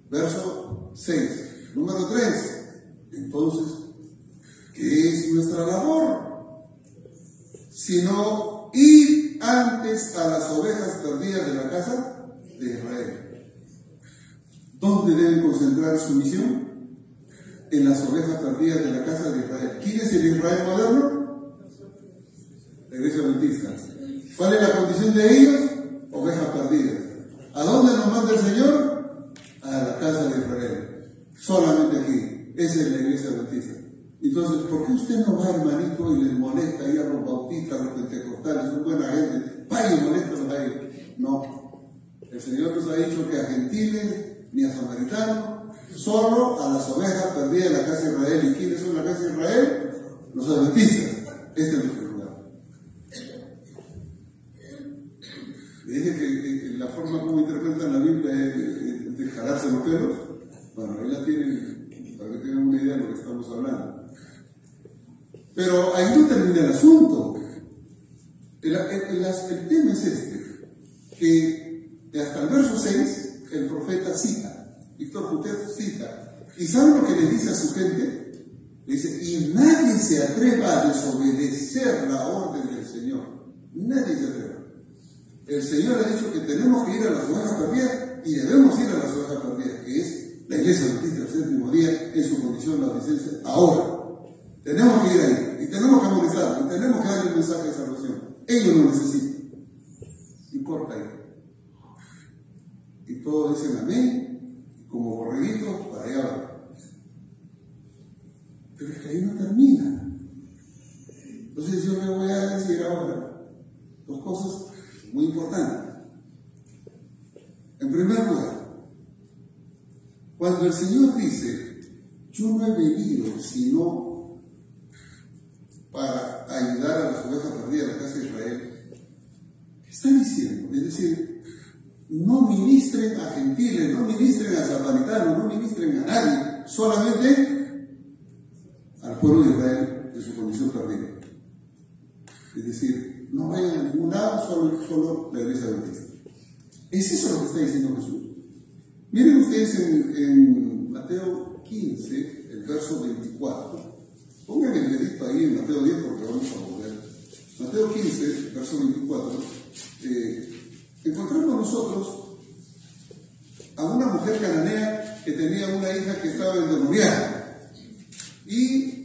Verso 6. Número 3. Entonces, ¿qué es nuestra labor? Sino ir antes a las ovejas perdidas de la casa de Israel. ¿Dónde deben concentrar su misión? En las ovejas perdidas de la casa de Israel. ¿Quién es el Israel moderno? La iglesia adventista. ¿Cuál es la condición de ellos? Ovejas perdidas. ¿A dónde nos manda el Señor? A la casa de Israel. Solamente aquí. Esa es la iglesia adventista. Entonces, ¿por qué usted no va, hermanito, y les molesta ahí a los bautistas, a los pentecostales? Son buena gente. Vaya y moléstalos a ellos. No. El Señor nos ha dicho que a gentiles ni a samaritanos, solo a las ovejas perdidas de la casa de Israel. ¿Y quiénes son la casa de Israel? Los adventistas. Este es nuestro lugar. Le dije que la forma como interpretan la Biblia es de jalarse los pelos. Bueno, ahí la tienen, para que tengan una idea de lo que estamos hablando. Pero ahí no termina el asunto. El tema es este, que hasta el verso 6 el profeta cita, Víctor Jutés cita, y ¿saben lo que le dice a su gente? Le dice: y nadie se atreva a desobedecer la orden del Señor. Nadie se atreva. El Señor ha dicho que tenemos que ir a las ovejas perdidas y debemos ir a las ovejas perdidas, que es la Iglesia Adventista del Séptimo Día en su condición de adolescencia ahora. Tenemos que ir ahí, y tenemos que amonestarlos, y tenemos que darle un mensaje de salvación. Ellos lo necesitan. Y corta ahí. Y todos dicen amén, como borreguitos, para allá van. Pero es que ahí no termina. Entonces yo le voy a decir ahora dos cosas muy importantes. En primer lugar, cuando el Señor dice, yo no he venido sino para ayudar a las ovejas perdidas de la casa de Israel, ¿qué está diciendo? Es decir, no ministren a gentiles, no ministren a samaritanos, no ministren a nadie, solamente al pueblo de Israel en su condición perdida. Es decir, no vayan a ningún lado, solo la iglesia adventista. ¿Es eso lo que está diciendo Jesús? Miren ustedes en Mateo 15, el verso 24. Pongan el dedito ahí en Mateo 10 porque vamos a volver. Mateo 15, verso 24. Encontramos nosotros a una mujer cananea que tenía una hija que estaba endemoniada. Y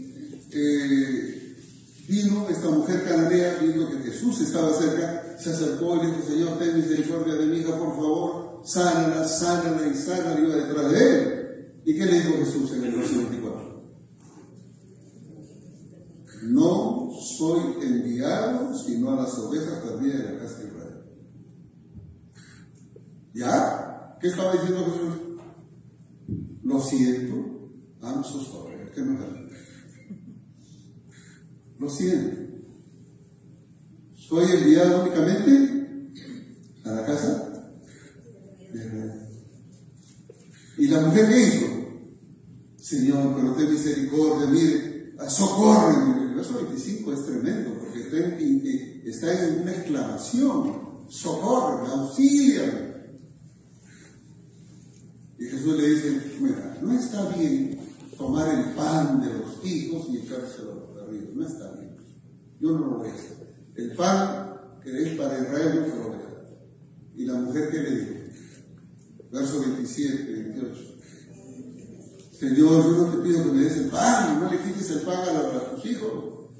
vino esta mujer cananea, viendo que Jesús estaba cerca, se acercó y le dijo, Señor, ten misericordia de mi hija, por favor, sánala, sánala, y sánala, iba detrás de él. ¿Y qué le dijo Jesús en el verso 24? No soy enviado sino a las ovejas perdidas de la casa de Israel. ¿Ya? ¿Qué estaba diciendo Jesús? Lo siento, I'm so sorry, que no es. Lo siento. Soy enviado únicamente a la casa de Israel. ¿Y la mujer qué hizo? Señor, pero ten misericordia, mire, socórreme. El verso 25 es tremendo, porque está en una exclamación. Socórreme, auxíliame. Y Jesús le dice, mira, no está bien tomar el pan de los hijos y echárselo arriba, no está bien. Yo no lo voy a hacer. El pan que es para Israel no lo voy a hacer. ¿Y la mujer qué le dijo? Verso 27, 28. Señor, yo no te pido que me des el pan, no le quites el pan a tus hijos.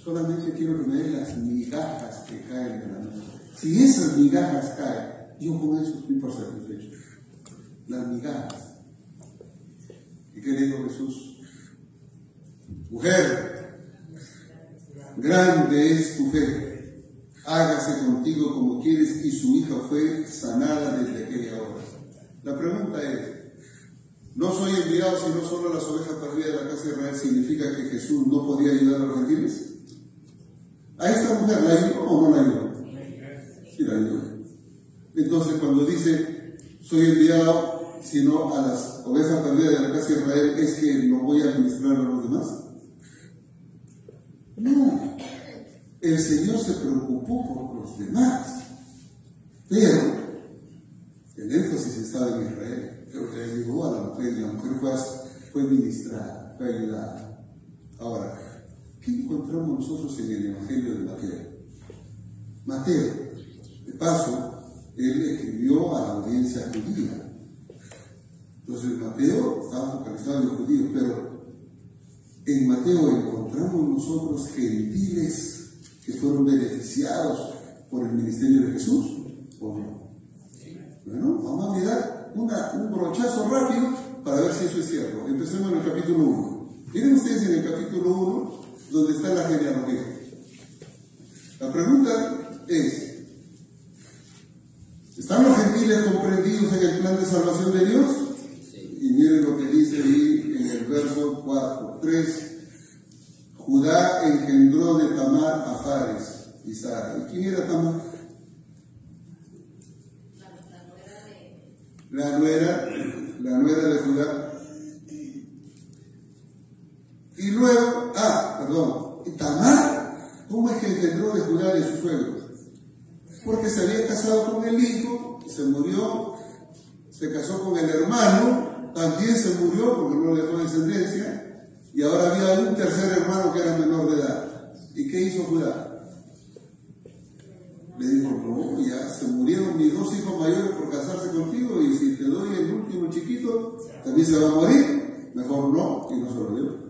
Solamente quiero que me des las migajas que caen de la mano. Si esas migajas caen, yo con eso estoy por satisfecho. Las migajas. ¿Y qué le dijo Jesús? Mujer, grande es tu fe, hágase contigo como quieres, y su hija fue sanada desde aquella hora. La pregunta es, ¿no soy enviado sino solo a las ovejas perdidas de la casa de Israel? ¿Significa que Jesús no podía ayudar a los gentiles? ¿A esta mujer la ayudó o no la ayudó? Sí la ayudó. Entonces cuando dice, soy enviado sino a las ovejas perdidas de la casa de Israel, ¿es que no voy a administrar a los demás? No, el Señor se preocupó por los demás, pero el énfasis estaba en Israel, pero le ayudó a la mujer, y la mujer fue ministrada, fue ayudada. Ahora, ¿qué encontramos nosotros en el Evangelio de Mateo? Mateo, de paso, él escribió a la audiencia judía. Entonces Mateo estaba focalizado en los judíos, pero en Mateo encontramos nosotros gentiles que fueron beneficiados por el ministerio de Jesús, ¿o no? Bueno, vamos a mirar un brochazo rápido para ver si eso es cierto. Empecemos en el capítulo 1. Miren ustedes en el capítulo 1 donde está la genealogía. La pregunta es, ¿están los gentiles comprendidos en el plan de salvación de Dios? Y miren lo que dice ahí en el verso 4, 3. Judá engendró de Tamar a Fares y Sara. ¿Y quién era Tamar? La nuera de Judá. Y luego, Tamar, ¿cómo es que engendró de Judá y de sus suegros? Porque se había casado con el hijo, se murió, se casó con el hermano, también se murió porque no le dejó descendencia, y ahora había un tercer hermano que era menor de edad. ¿Y qué hizo Judá? Le dijo, no, ya se murieron mis 2 hijos mayores por casarse contigo y si te doy el último chiquito, también se va a morir. Mejor no, y no se lo dio.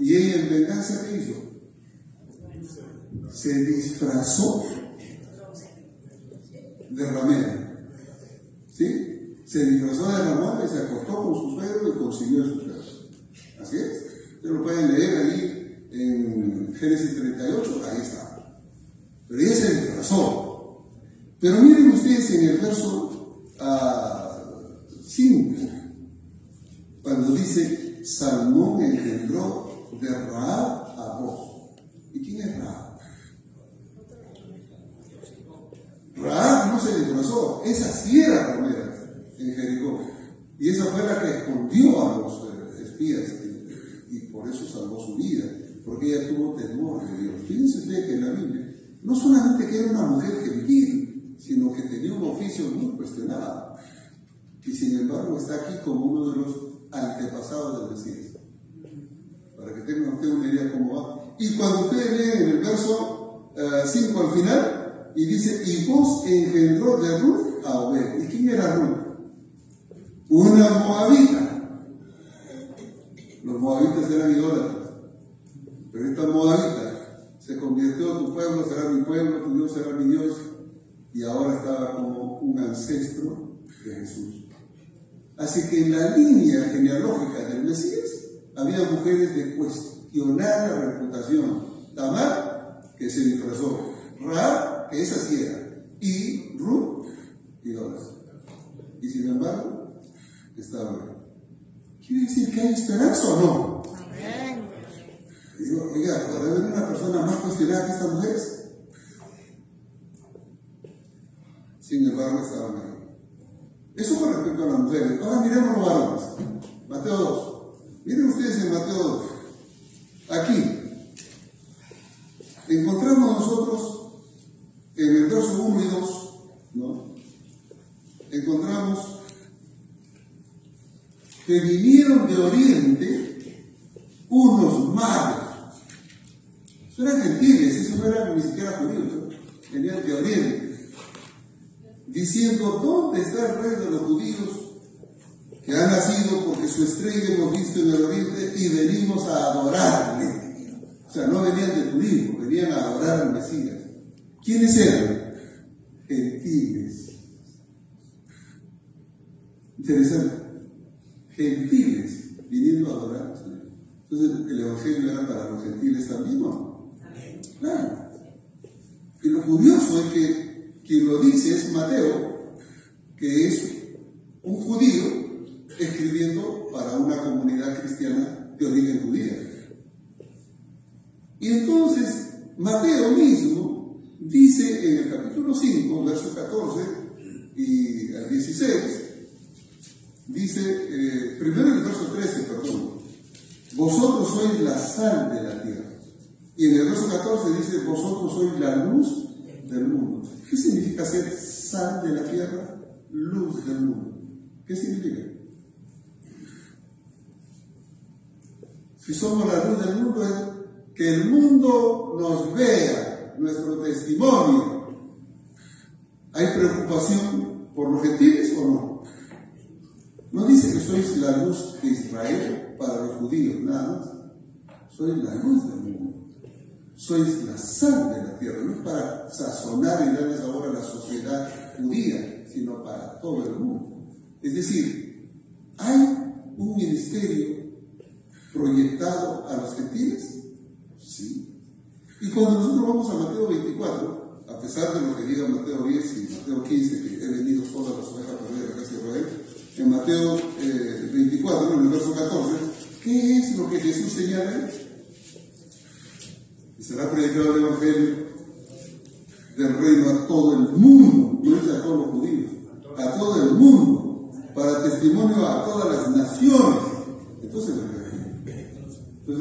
Y ella en venganza, ¿qué hizo? Se disfrazó de ramera. ¿Sí? Se disfrazó de ramera y se acostó con su suegro y consiguió a su suegro. Así es. Ustedes lo pueden leer ahí en Génesis 38, ahí está. Pero ella se disfrazó. Pero miren ustedes en el verso 5, cuando dice, Salmón engendró de Rahab a Boz. ¿Y quién es Rahab? Rahab no se disfrazó, esa sí era ramera en Jericó. Y esa fue la que escondió a los espías y por eso salvó su vida, porque ella tuvo temor de Dios. Fíjense ustedes que en la Biblia no solamente que era una mujer gentil, sino que tenía un oficio muy cuestionado. Y sin embargo está aquí como uno de los antepasados del Mesías. Para que tengan ustedes una idea cómo va. Y cuando ustedes leen en el verso 5 al final, y dice, y Boz engendró de Ruth a Obed. ¿Y quién era Ruth? Una moabita. Los moabitas eran idólatras. Pero esta moabita se convirtió, tu pueblo será mi pueblo, tu Dios será mi Dios. Y ahora estaba como un ancestro de Jesús. Así que en la línea genealógica del Mesías había mujeres de cuestionada reputación. Tamar, que se disfrazó. Rahab, que esa sí era. Y Ruth, idólatra. Y sin embargo, estaba bien. ¿Quiere decir que hay esperanza o no? Amén. Digo, oiga, ¿podrá haber una persona más cuestionada que estas mujeres? Sin embargo, estaban ahí. Eso con respecto a las mujeres. Ahora miremos los varones. Mateo 2. Miren ustedes en Mateo 2. Aquí encontramos nosotros en el verso 1 y 2, ¿no? Encontramos que vinieron de Oriente unos magos. Eso eran gentiles, eso no eran ni siquiera judíos, ¿no? Venían de Oriente, diciendo, ¿dónde está el rey de los judíos que ha nacido? Porque su estrella hemos visto en el Oriente y venimos a adorarle. O sea, no venían de turismo, venían a adorar al Mesías. ¿Quiénes eran? Gentiles. Interesante. Gentiles viniendo a adorar al Señor. Entonces, el Evangelio era para los gentiles también, ¿no? Claro. Y lo curioso es que quien lo dice es Mateo, que es un judío escribiendo para una comunidad cristiana de origen judía. Y entonces, Mateo mismo dice en el capítulo 5, verso 14 y al 16, dice, primero en el verso 13, perdón, vosotros sois la sal de la tierra. Y en el verso 14 dice, vosotros sois la luz del mundo. ¿Qué significa ser sal de la tierra, luz del mundo? ¿Qué significa? Si somos la luz del mundo, es que el mundo nos vea, nuestro testimonio. ¿Hay preocupación por los gentiles o no? No dice que sois la luz de Israel para los judíos, nada más. Sois la luz del mundo. Sois la sal de la tierra. No es para sazonar y darle sabor a la sociedad judía, sino para todo el mundo. Es decir, ¿hay un ministerio proyectado a los gentiles? Sí. Y cuando nosotros vamos a Mateo 24, a pesar de lo que diga Mateo 10 y Mateo 15, que he venido todas las ovejas perdidas de la casa de Israel, en Mateo 24, en el verso 14, ¿qué es lo que Jesús señala? Y será predicado el Evangelio del reino a todo el mundo, no es a todos los judíos, a todo el mundo, para testimonio a todas las naciones. Entonces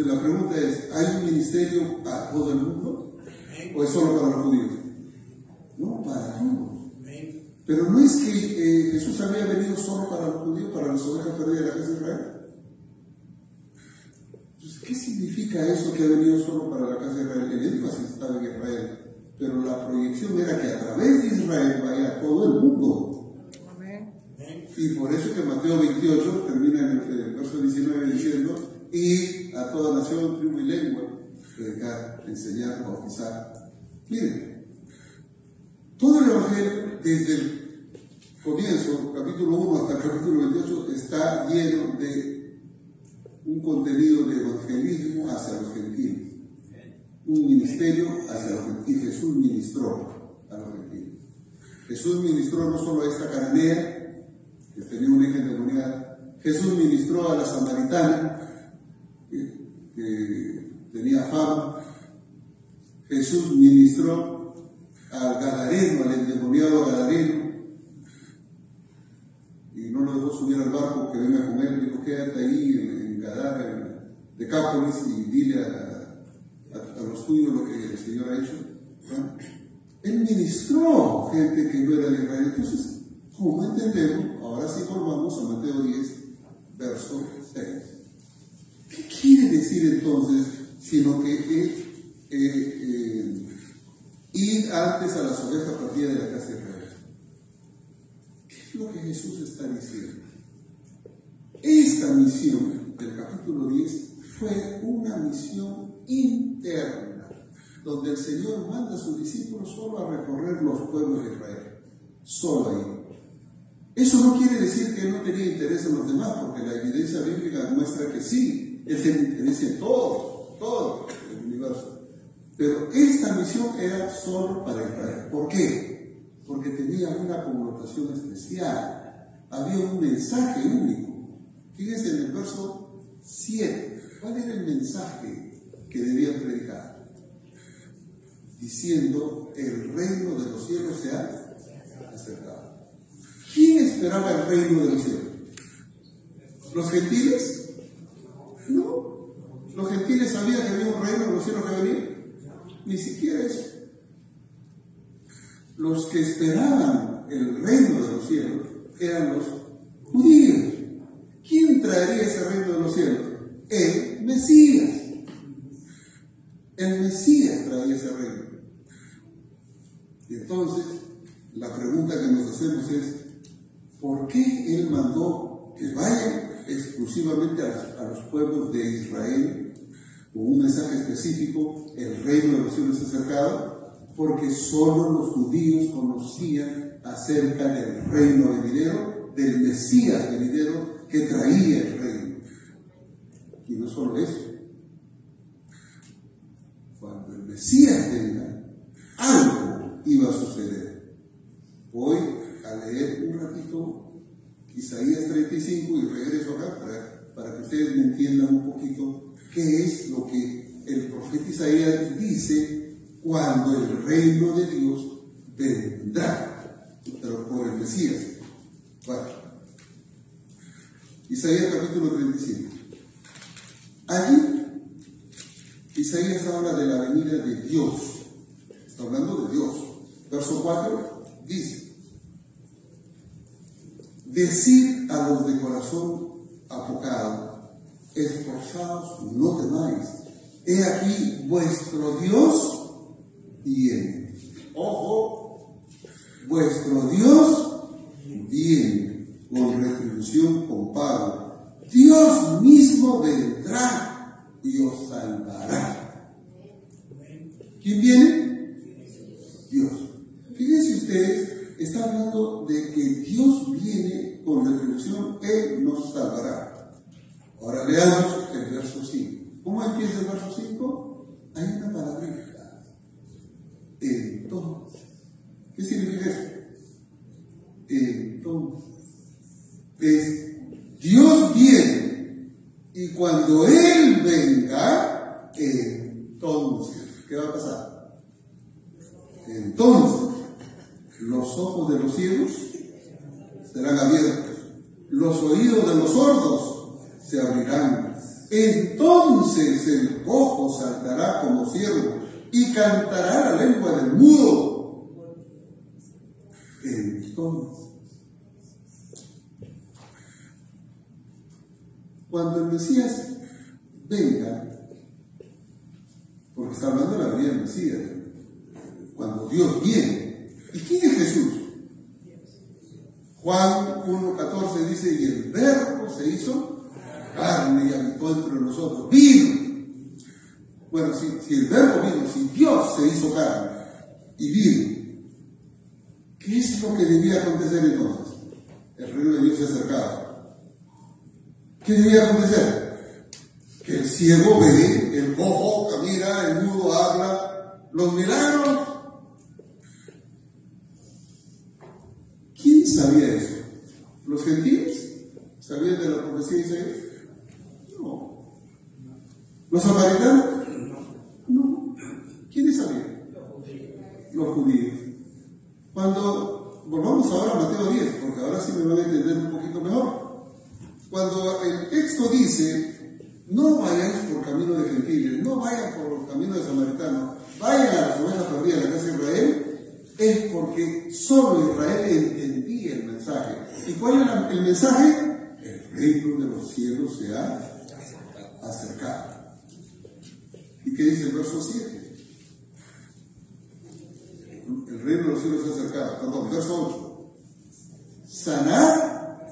la pregunta es, ¿hay un ministerio a todo el mundo? ¿O es solo para los judíos? No, para todos. Pero no es que Jesús había venido solo para los judíos, para las ovejas perdidas de la casa de Israel. Entonces, ¿qué significa eso que ha venido solo para la casa de Israel? El énfasis estaba en Israel, pero la proyección era que a través de Israel vaya a todo el mundo. Amén. Y por eso que Mateo 28 termina en el verso 19 diciendo: y a toda nación, tribu y lengua, predicar, enseñar, bautizar. Miren, todo el Evangelio, desde el comienzo, capítulo 1 hasta el capítulo 28, está lleno de un contenido de evangelismo hacia los gentiles. Un ministerio hacia los gentiles. Y Jesús ministró a los gentiles. Jesús ministró no solo a esta cananea, que tenía un eje endemoniado. Jesús ministró a la samaritana, que tenía fama. Jesús ministró al gadareno, al endemoniado gadareno, y no lo dejó subir al barco, que venga con él. Dijo: quédate ahí en Gadara, en Decápolis, y dile a los tuyos lo que el Señor ha hecho. ¿No? Él ministró gente que no era de Israel. Entonces, como entendemos, ahora sí volvamos a Mateo 10, verso 6. ¿Qué quiere decir entonces? Sino que ir antes a las ovejas perdidas de la casa de Israel. ¿Qué es lo que Jesús está diciendo? Esta misión del capítulo 10 fue una misión interna, donde el Señor manda a sus discípulos solo a recorrer los pueblos de Israel, solo ahí. Eso no quiere decir que Él no tenía interés en los demás, porque la evidencia bíblica muestra que sí, Él tiene interés en todo el universo. Pero esta misión era solo para Israel. ¿Por qué? Porque tenía una connotación especial. Había un mensaje único. Fíjense en el verso 7. ¿Cuál era el mensaje que debían predicar? Diciendo: el reino de los cielos se ha acercado. ¿Quién esperaba el reino de los cielos? ¿Los gentiles? No. ¿Los gentiles sabían que había un reino de los cielos que venía? Ni siquiera eso. Los que esperaban el reino de los cielos eran los judíos. ¿Quién traería ese reino de los cielos? El Mesías. El Mesías traía ese reino. Y entonces, la pregunta que nos hacemos es: ¿por qué Él mandó que vayan exclusivamente a los pueblos de Israel con un mensaje específico? El reino de los cielos se acercaba. Porque solo los judíos conocían acerca del reino venidero, del Mesías venidero que traía el reino. Y no solo eso, cuando el Mesías venga, algo iba a suceder. Voy a leer un ratito Isaías 35 y regreso acá para que ustedes me entiendan un poquito qué es lo que el profeta Isaías dice cuando el reino de Dios vendrá, pero por el Mesías. Bueno, Isaías capítulo 35. Allí Isaías habla de la venida de Dios. Está hablando de Dios. Verso 4 dice: decid a los de corazón apocado, esforzaos, no temáis. He aquí vuestro Dios viene. Ojo, vuestro Dios viene con retribución, con pago. Dios mismo vendrá y os salvará. ¿Quién viene? Dios. Fíjense ustedes, está hablando de que Dios viene con retribución, Él nos salvará. Ahora leamos el verso 5. ¿Cómo empieza el verso 5? Hay una palabrita. Entonces. ¿Qué significa eso? Entonces. Dios viene, y cuando Él venga, entonces, ¿qué va a pasar? Entonces, los ojos de los ciegos serán abiertos, los oídos de los sordos se abrirán. Entonces el cojo saltará como ciervo y cantará la lengua del mudo. Entonces, cuando el Mesías venga, porque está hablando de la venida del Mesías, cuando Dios viene. ¿Y quién es Jesús? Juan 1:14 dice, y el verbo se hizo carne y habitó entre nosotros. Vino. Bueno, si el verbo vino, si Dios se hizo carne y vino, ¿qué es lo que debía acontecer entonces? El reino de Dios se acercaba. ¿Qué debía acontecer? Que el ciego ve, el cojo camina, el mudo habla, los milagros. ¿Quién sabía eso? ¿Los gentiles? ¿Sabían de la profecía de Isaías? No. ¿Los samaritanos? No. ¿Quiénes sabían? Los judíos. Cuando volvamos ahora a Mateo 10, porque ahora sí me van a entender un poquito mejor. Cuando el texto dice, no vayáis por camino de gentiles, no vayan por los caminos de samaritanos, vayan a las ovejas perdidas de la casa de Israel, es porque solo Israel entendía el mensaje. ¿Y cuál era el mensaje? El reino de los cielos se ha acercado. ¿Y qué dice el verso 7? El reino de los cielos se ha acercado. Perdón, verso 8. Sanar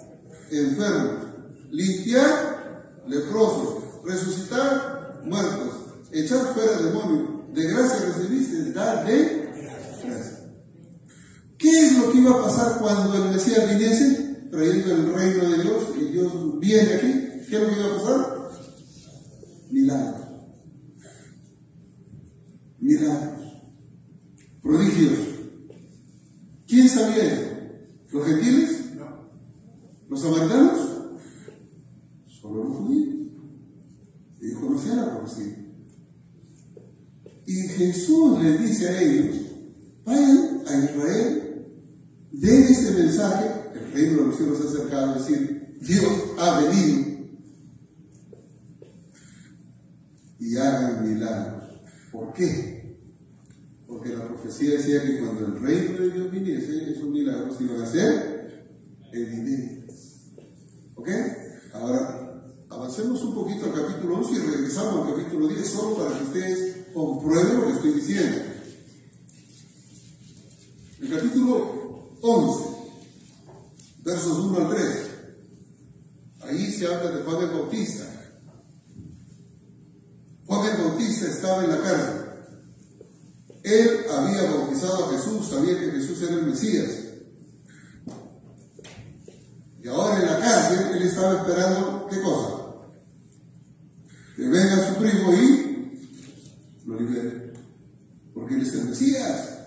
enfermos, limpiar leprosos, resucitar muertos, echar fuera demonios. De gracia recibiste, dar de gracia. ¿Qué es lo que iba a pasar cuando el Mesías viniese trayendo el reino de Dios y Dios viene aquí? ¿Qué es lo que iba a pasar? Milagros. Milagros. Prodigios. ¿Quién sabía eso? ¿Los gentiles? No. ¿Los samaritanos? Solo los judíos. Ellos conocían la profecía. Y Jesús les dice a ellos, vayan a Israel, den este mensaje, el reino de los cielos se ha acercado, es decir, Dios ha venido, y hagan milagros. ¿Por qué? Porque la profecía decía que cuando el reino de Dios viniese, esos milagros iban a ser evidentes. ¿Ok? Ahora, avancemos un poquito al capítulo 11 y regresamos al capítulo 10 solo para que ustedes comprueben lo que estoy diciendo. El capítulo 11, versos 1 al 3, ahí se habla de Juan el Bautista. Juan el Bautista estaba en la cárcel. Él había bautizado a Jesús, sabía que Jesús era el Mesías. Y ahora en la cárcel, él estaba esperando, ¿qué cosa? Que venga su primo y lo libere. Porque él es el Mesías.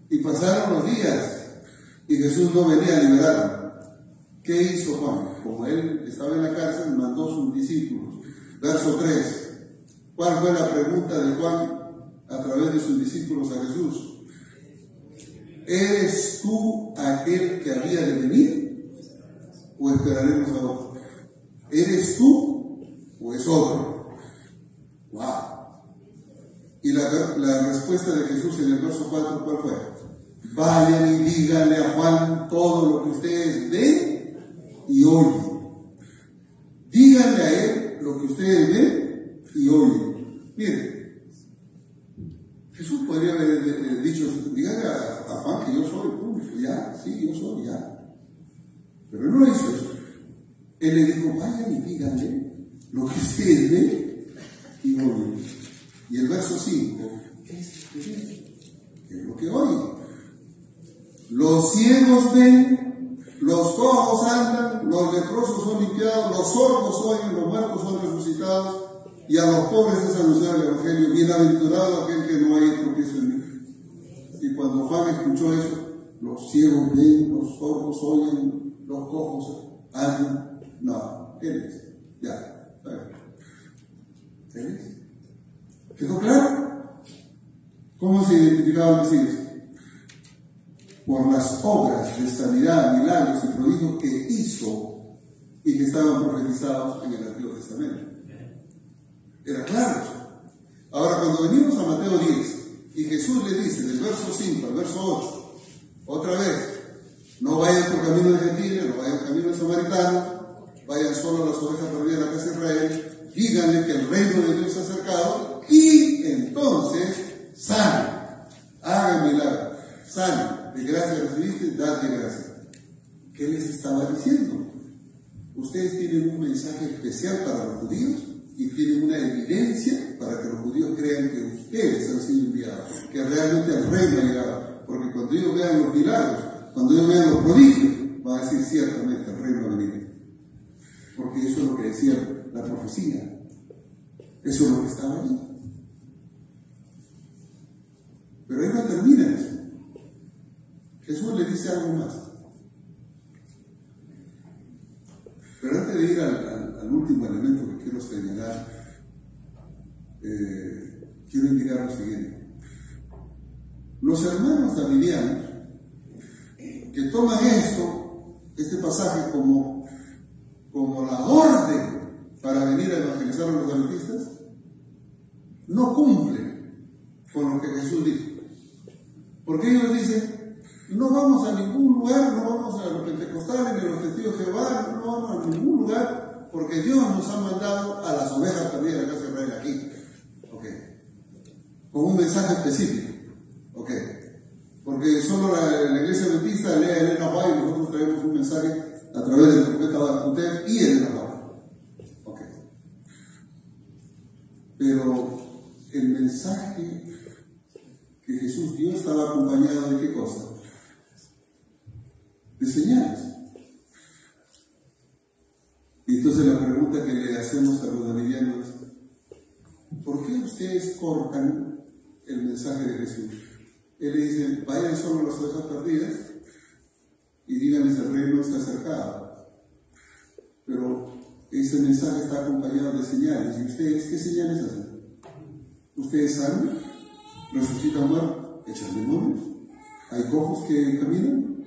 Y pasaron los días y Jesús no venía a liberarlo. ¿Qué hizo Juan? Como él estaba en la cárcel, mandó a sus discípulos. Verso 3. ¿Cuál fue la pregunta de Juan a través de sus discípulos a Jesús? ¿Eres tú aquel que había de venir? ¿O esperaremos a otro? ¿Eres tú o es otro? ¡Wow! Y la respuesta de Jesús en el verso 4, ¿cuál fue? Vayan y díganle a Juan todo lo que ustedes ven y oyen. Díganle a él lo que ustedes ven y oyen. Miren, Jesús podría haber dicho, díganle a Juan que yo soy, punto, ya, sí, yo soy, ya. Pero él no hizo eso. Él le dijo, vayan y díganle lo que ustedes ven y oyen. Y el verso 5, ¿qué es lo que oyen? Los ciegos ven, los cojos andan, los leprosos son limpiados, los sordos oyen, los muertos son resucitados, y a los pobres es anunciado el Evangelio. Bienaventurado aquel que no haya tropiezo en mí. Y cuando Juan escuchó eso, los ciegos ven, los sordos oyen, los cojos andan. No, ¿qué es? Ya, está bien. ¿Qué es? ¿Quedó claro? ¿Cómo se identificaba el Mesías? Por las obras de sanidad, milagros y prodigios que hizo y que estaban profetizados en el Antiguo Testamento. Era claro eso. Ahora, cuando venimos a Mateo 10 y Jesús le dice del verso 5 al verso 8, otra vez, no vayan por camino de gentiles, no vayan por camino de samaritanos, vayan solo a las ovejas perdidas de la casa de Israel, díganle que el reino de Dios se ha acercado y entonces sanen. dice, dad gracias. ¿Qué les estaba diciendo? Ustedes tienen un mensaje especial para los judíos y tienen una evidencia para que los judíos crean que ustedes han sido enviados, que realmente el reino ha llegado. Porque cuando ellos vean los milagros, cuando ellos vean los prodigios, van a decir ciertamente el reino ha venido. Porque eso es lo que decía la profecía. Eso es lo que estaba ahí. Pero ahí no termina eso. Jesús le dice algo más. Pero antes de ir al último elemento que quiero señalar, quiero indicar lo siguiente. Los hermanos davidianos que toman este pasaje como la orden para venir a evangelizar a los adventistas, no cumplen con lo que Jesús dijo. Porque ellos dicen, no vamos a ningún lugar, no vamos a los pentecostales ni a los testigos de Jehová, no vamos a ningún lugar, porque Dios nos ha mandado a las ovejas perdidas de la casa de Israel aquí. Con un mensaje específico. Porque solo la iglesia adventista lee a Elena White y nosotros traemos un mensaje a través del profeta Barjutef y Elena White. Pero el mensaje que Jesús dio estaba acompañado de ¿qué cosa? De señales. Y entonces la pregunta que le hacemos a los davidianos es, ¿por qué ustedes cortan el mensaje de Jesús? Él le dice, vayan solo a las ovejas perdidas y díganles el reino está acercado. Pero ese mensaje está acompañado de señales. ¿Y ustedes qué señales hacen? ¿Ustedes sanan? ¿Resucitan muertos? ¿Echan demonios? ¿Hay cojos que caminan?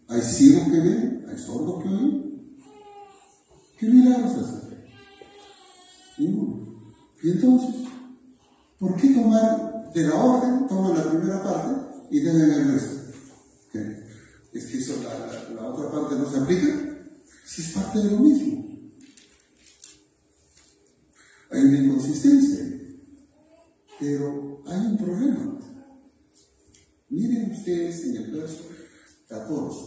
¿Hay ciegos que ven? ¿Hay sordos que oyen? ¿Qué milagros hacen? Ninguno. Y entonces, ¿por qué tomar de la orden, toman la primera parte y dejan el resto? Es que eso, la otra parte no se aplica, si es parte de lo mismo. Hay una inconsistencia, pero hay un problema. Miren ustedes en el verso 14.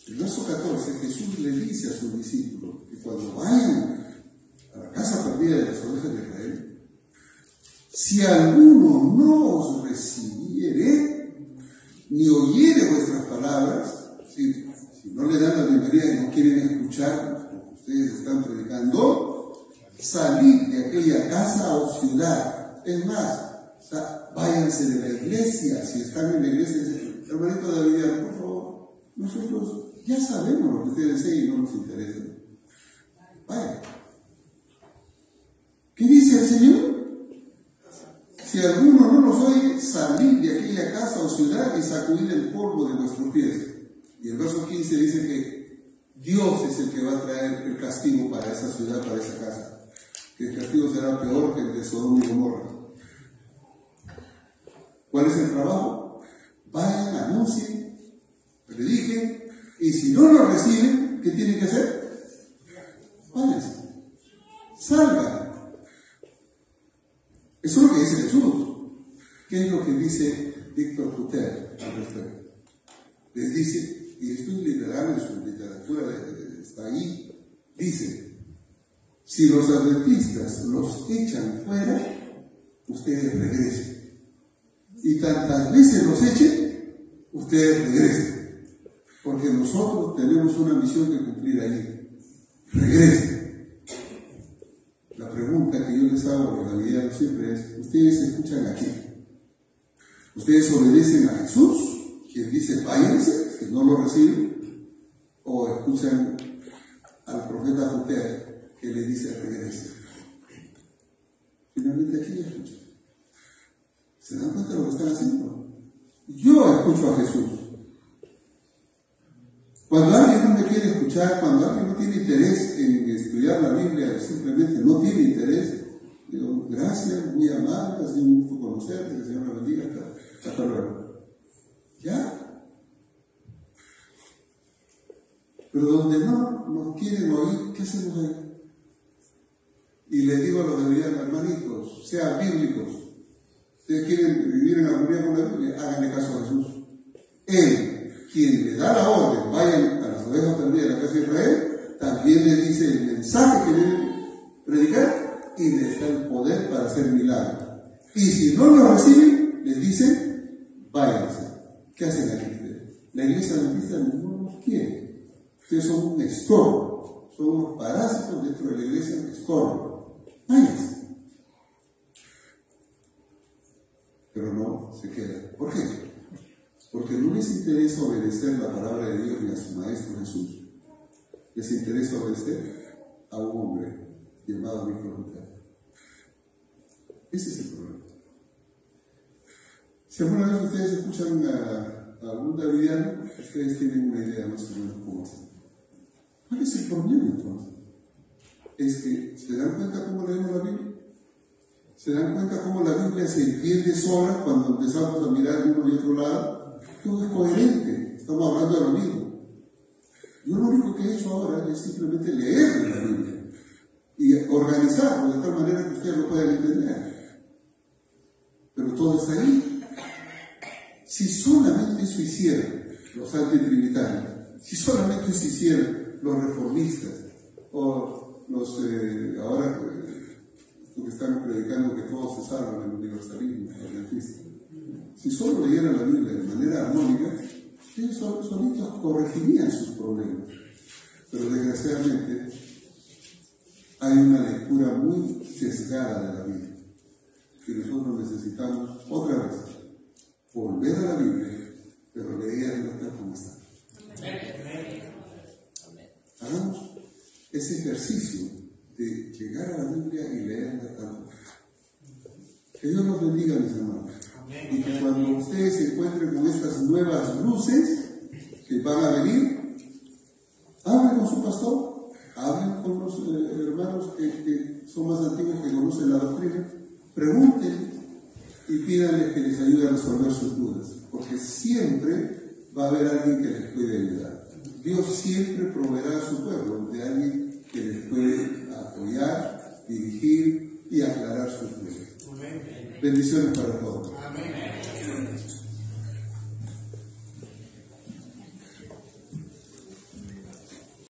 El verso 14, Jesús le dice a sus discípulos que cuando vayan a la casa perdida de las ovejas de Israel, si alguno no os recibiere, ni oyere vuestras palabras, si no le dan la bienvenida y no quieren escuchar lo que ustedes están predicando, salid de aquella casa o ciudad. Es más, váyanse de la iglesia. Si están en la iglesia, hermanito David, por favor, nosotros ya sabemos lo que ustedes dicen y no nos interesa. Vaya. ¿Qué dice el Señor? Si alguno no los oye, salid de aquella casa o ciudad y sacudid el polvo de vuestros pies. Y el verso 15 dice que Dios es el que va a traer el castigo para esa ciudad, para esa casa. Que el castigo será peor que el de Sodoma y Gomorra. ¿Cuál es el trabajo? Vayan, anuncien, prediquen, y si no lo reciben, ¿qué tienen que hacer? Váyanse, salgan. Eso es lo que dice Jesús. ¿Qué es lo que dice Víctor Coutet al respecto? Les dice, y esto es literal en su literatura, está ahí, dice, si los adventistas los echan fuera, ustedes regresen. Y tantas veces los echen, ustedes regresen. Porque nosotros tenemos una misión que cumplir ahí. Regresen. La pregunta que yo les hago a los davidianos siempre es, ¿ustedes escuchan a quién? ¿Ustedes obedecen a Jesús, quien dice váyanse, que no lo reciben? ¿O escuchan al profeta Coutet, que le dice regresen? Finalmente aquí escuchan. ¿Se dan cuenta de lo que están haciendo? Yo escucho a Jesús. Cuando alguien no me quiere escuchar, cuando alguien no tiene interés en estudiar la Biblia, simplemente no tiene interés, digo, gracias, muy amable, ha sido un gusto conocerte, que el Señor me bendiga, hasta luego. ¿Ya? Pero donde no nos quieren oír, ¿qué hacemos ahí? Y le digo a los davidianos, hermanitos, sean bíblicos. Ustedes quieren vivir en armonía con la Biblia, háganle caso a Jesús. Él, quien le da la orden, vayan a las ovejas perdidas de la casa de Israel, también les dice el mensaje que deben predicar y les da el poder para hacer milagros. Y si no lo reciben, les dice, váyanse. ¿Qué hacen aquí ustedes? La iglesia adventista no los quiere. Ustedes son un estorbo, son unos parásitos dentro de la iglesia, un estorbo. Váyanse. Pero no se quedan. ¿Por qué? Porque no les interesa obedecer la palabra de Dios ni a su Maestro Jesús. Les interesa obedecer a un hombre llamado Víctor Lutero. Ese es el problema. Si alguna vez ustedes escuchan a algún davidiano, ustedes tienen una idea más o menos cómo hacer. ¿Cuál es el problema entonces? Es que se dan cuenta cómo leemos la Biblia. Se dan cuenta cómo la Biblia se entiende sola cuando empezamos a mirar de uno y otro lado. Todo es coherente, estamos hablando de lo mismo. Yo lo único que he hecho ahora es simplemente leer la Biblia y organizarlo de tal manera que ustedes lo puedan entender. Pero todo está ahí. Si solamente eso hicieran los antitrinitarios, si solamente eso hicieran los reformistas o los ahora que están predicando que todos se salvan en el universalismo, si solo leyeran la Biblia de manera armónica, ellos solitos corregirían sus problemas. Pero desgraciadamente hay una lectura muy sesgada de la Biblia y nosotros necesitamos otra vez volver a la Biblia, pero leerla tal como está. Hagamos ese ejercicio de llegar a la Biblia y leerla tal como está. Que Dios nos bendiga, mis hermanos. Y que cuando ustedes se encuentren con estas nuevas luces que van a venir, hablen con su pastor, hablen con los hermanos que son más antiguos, que conocen la doctrina, pregunten y pídanles que les ayude a resolver sus dudas, porque siempre va a haber alguien que les puede ayudar. Dios siempre proveerá a su pueblo de alguien que les puede apoyar, dirigir y aclarar sus dudas. Bendiciones para todos.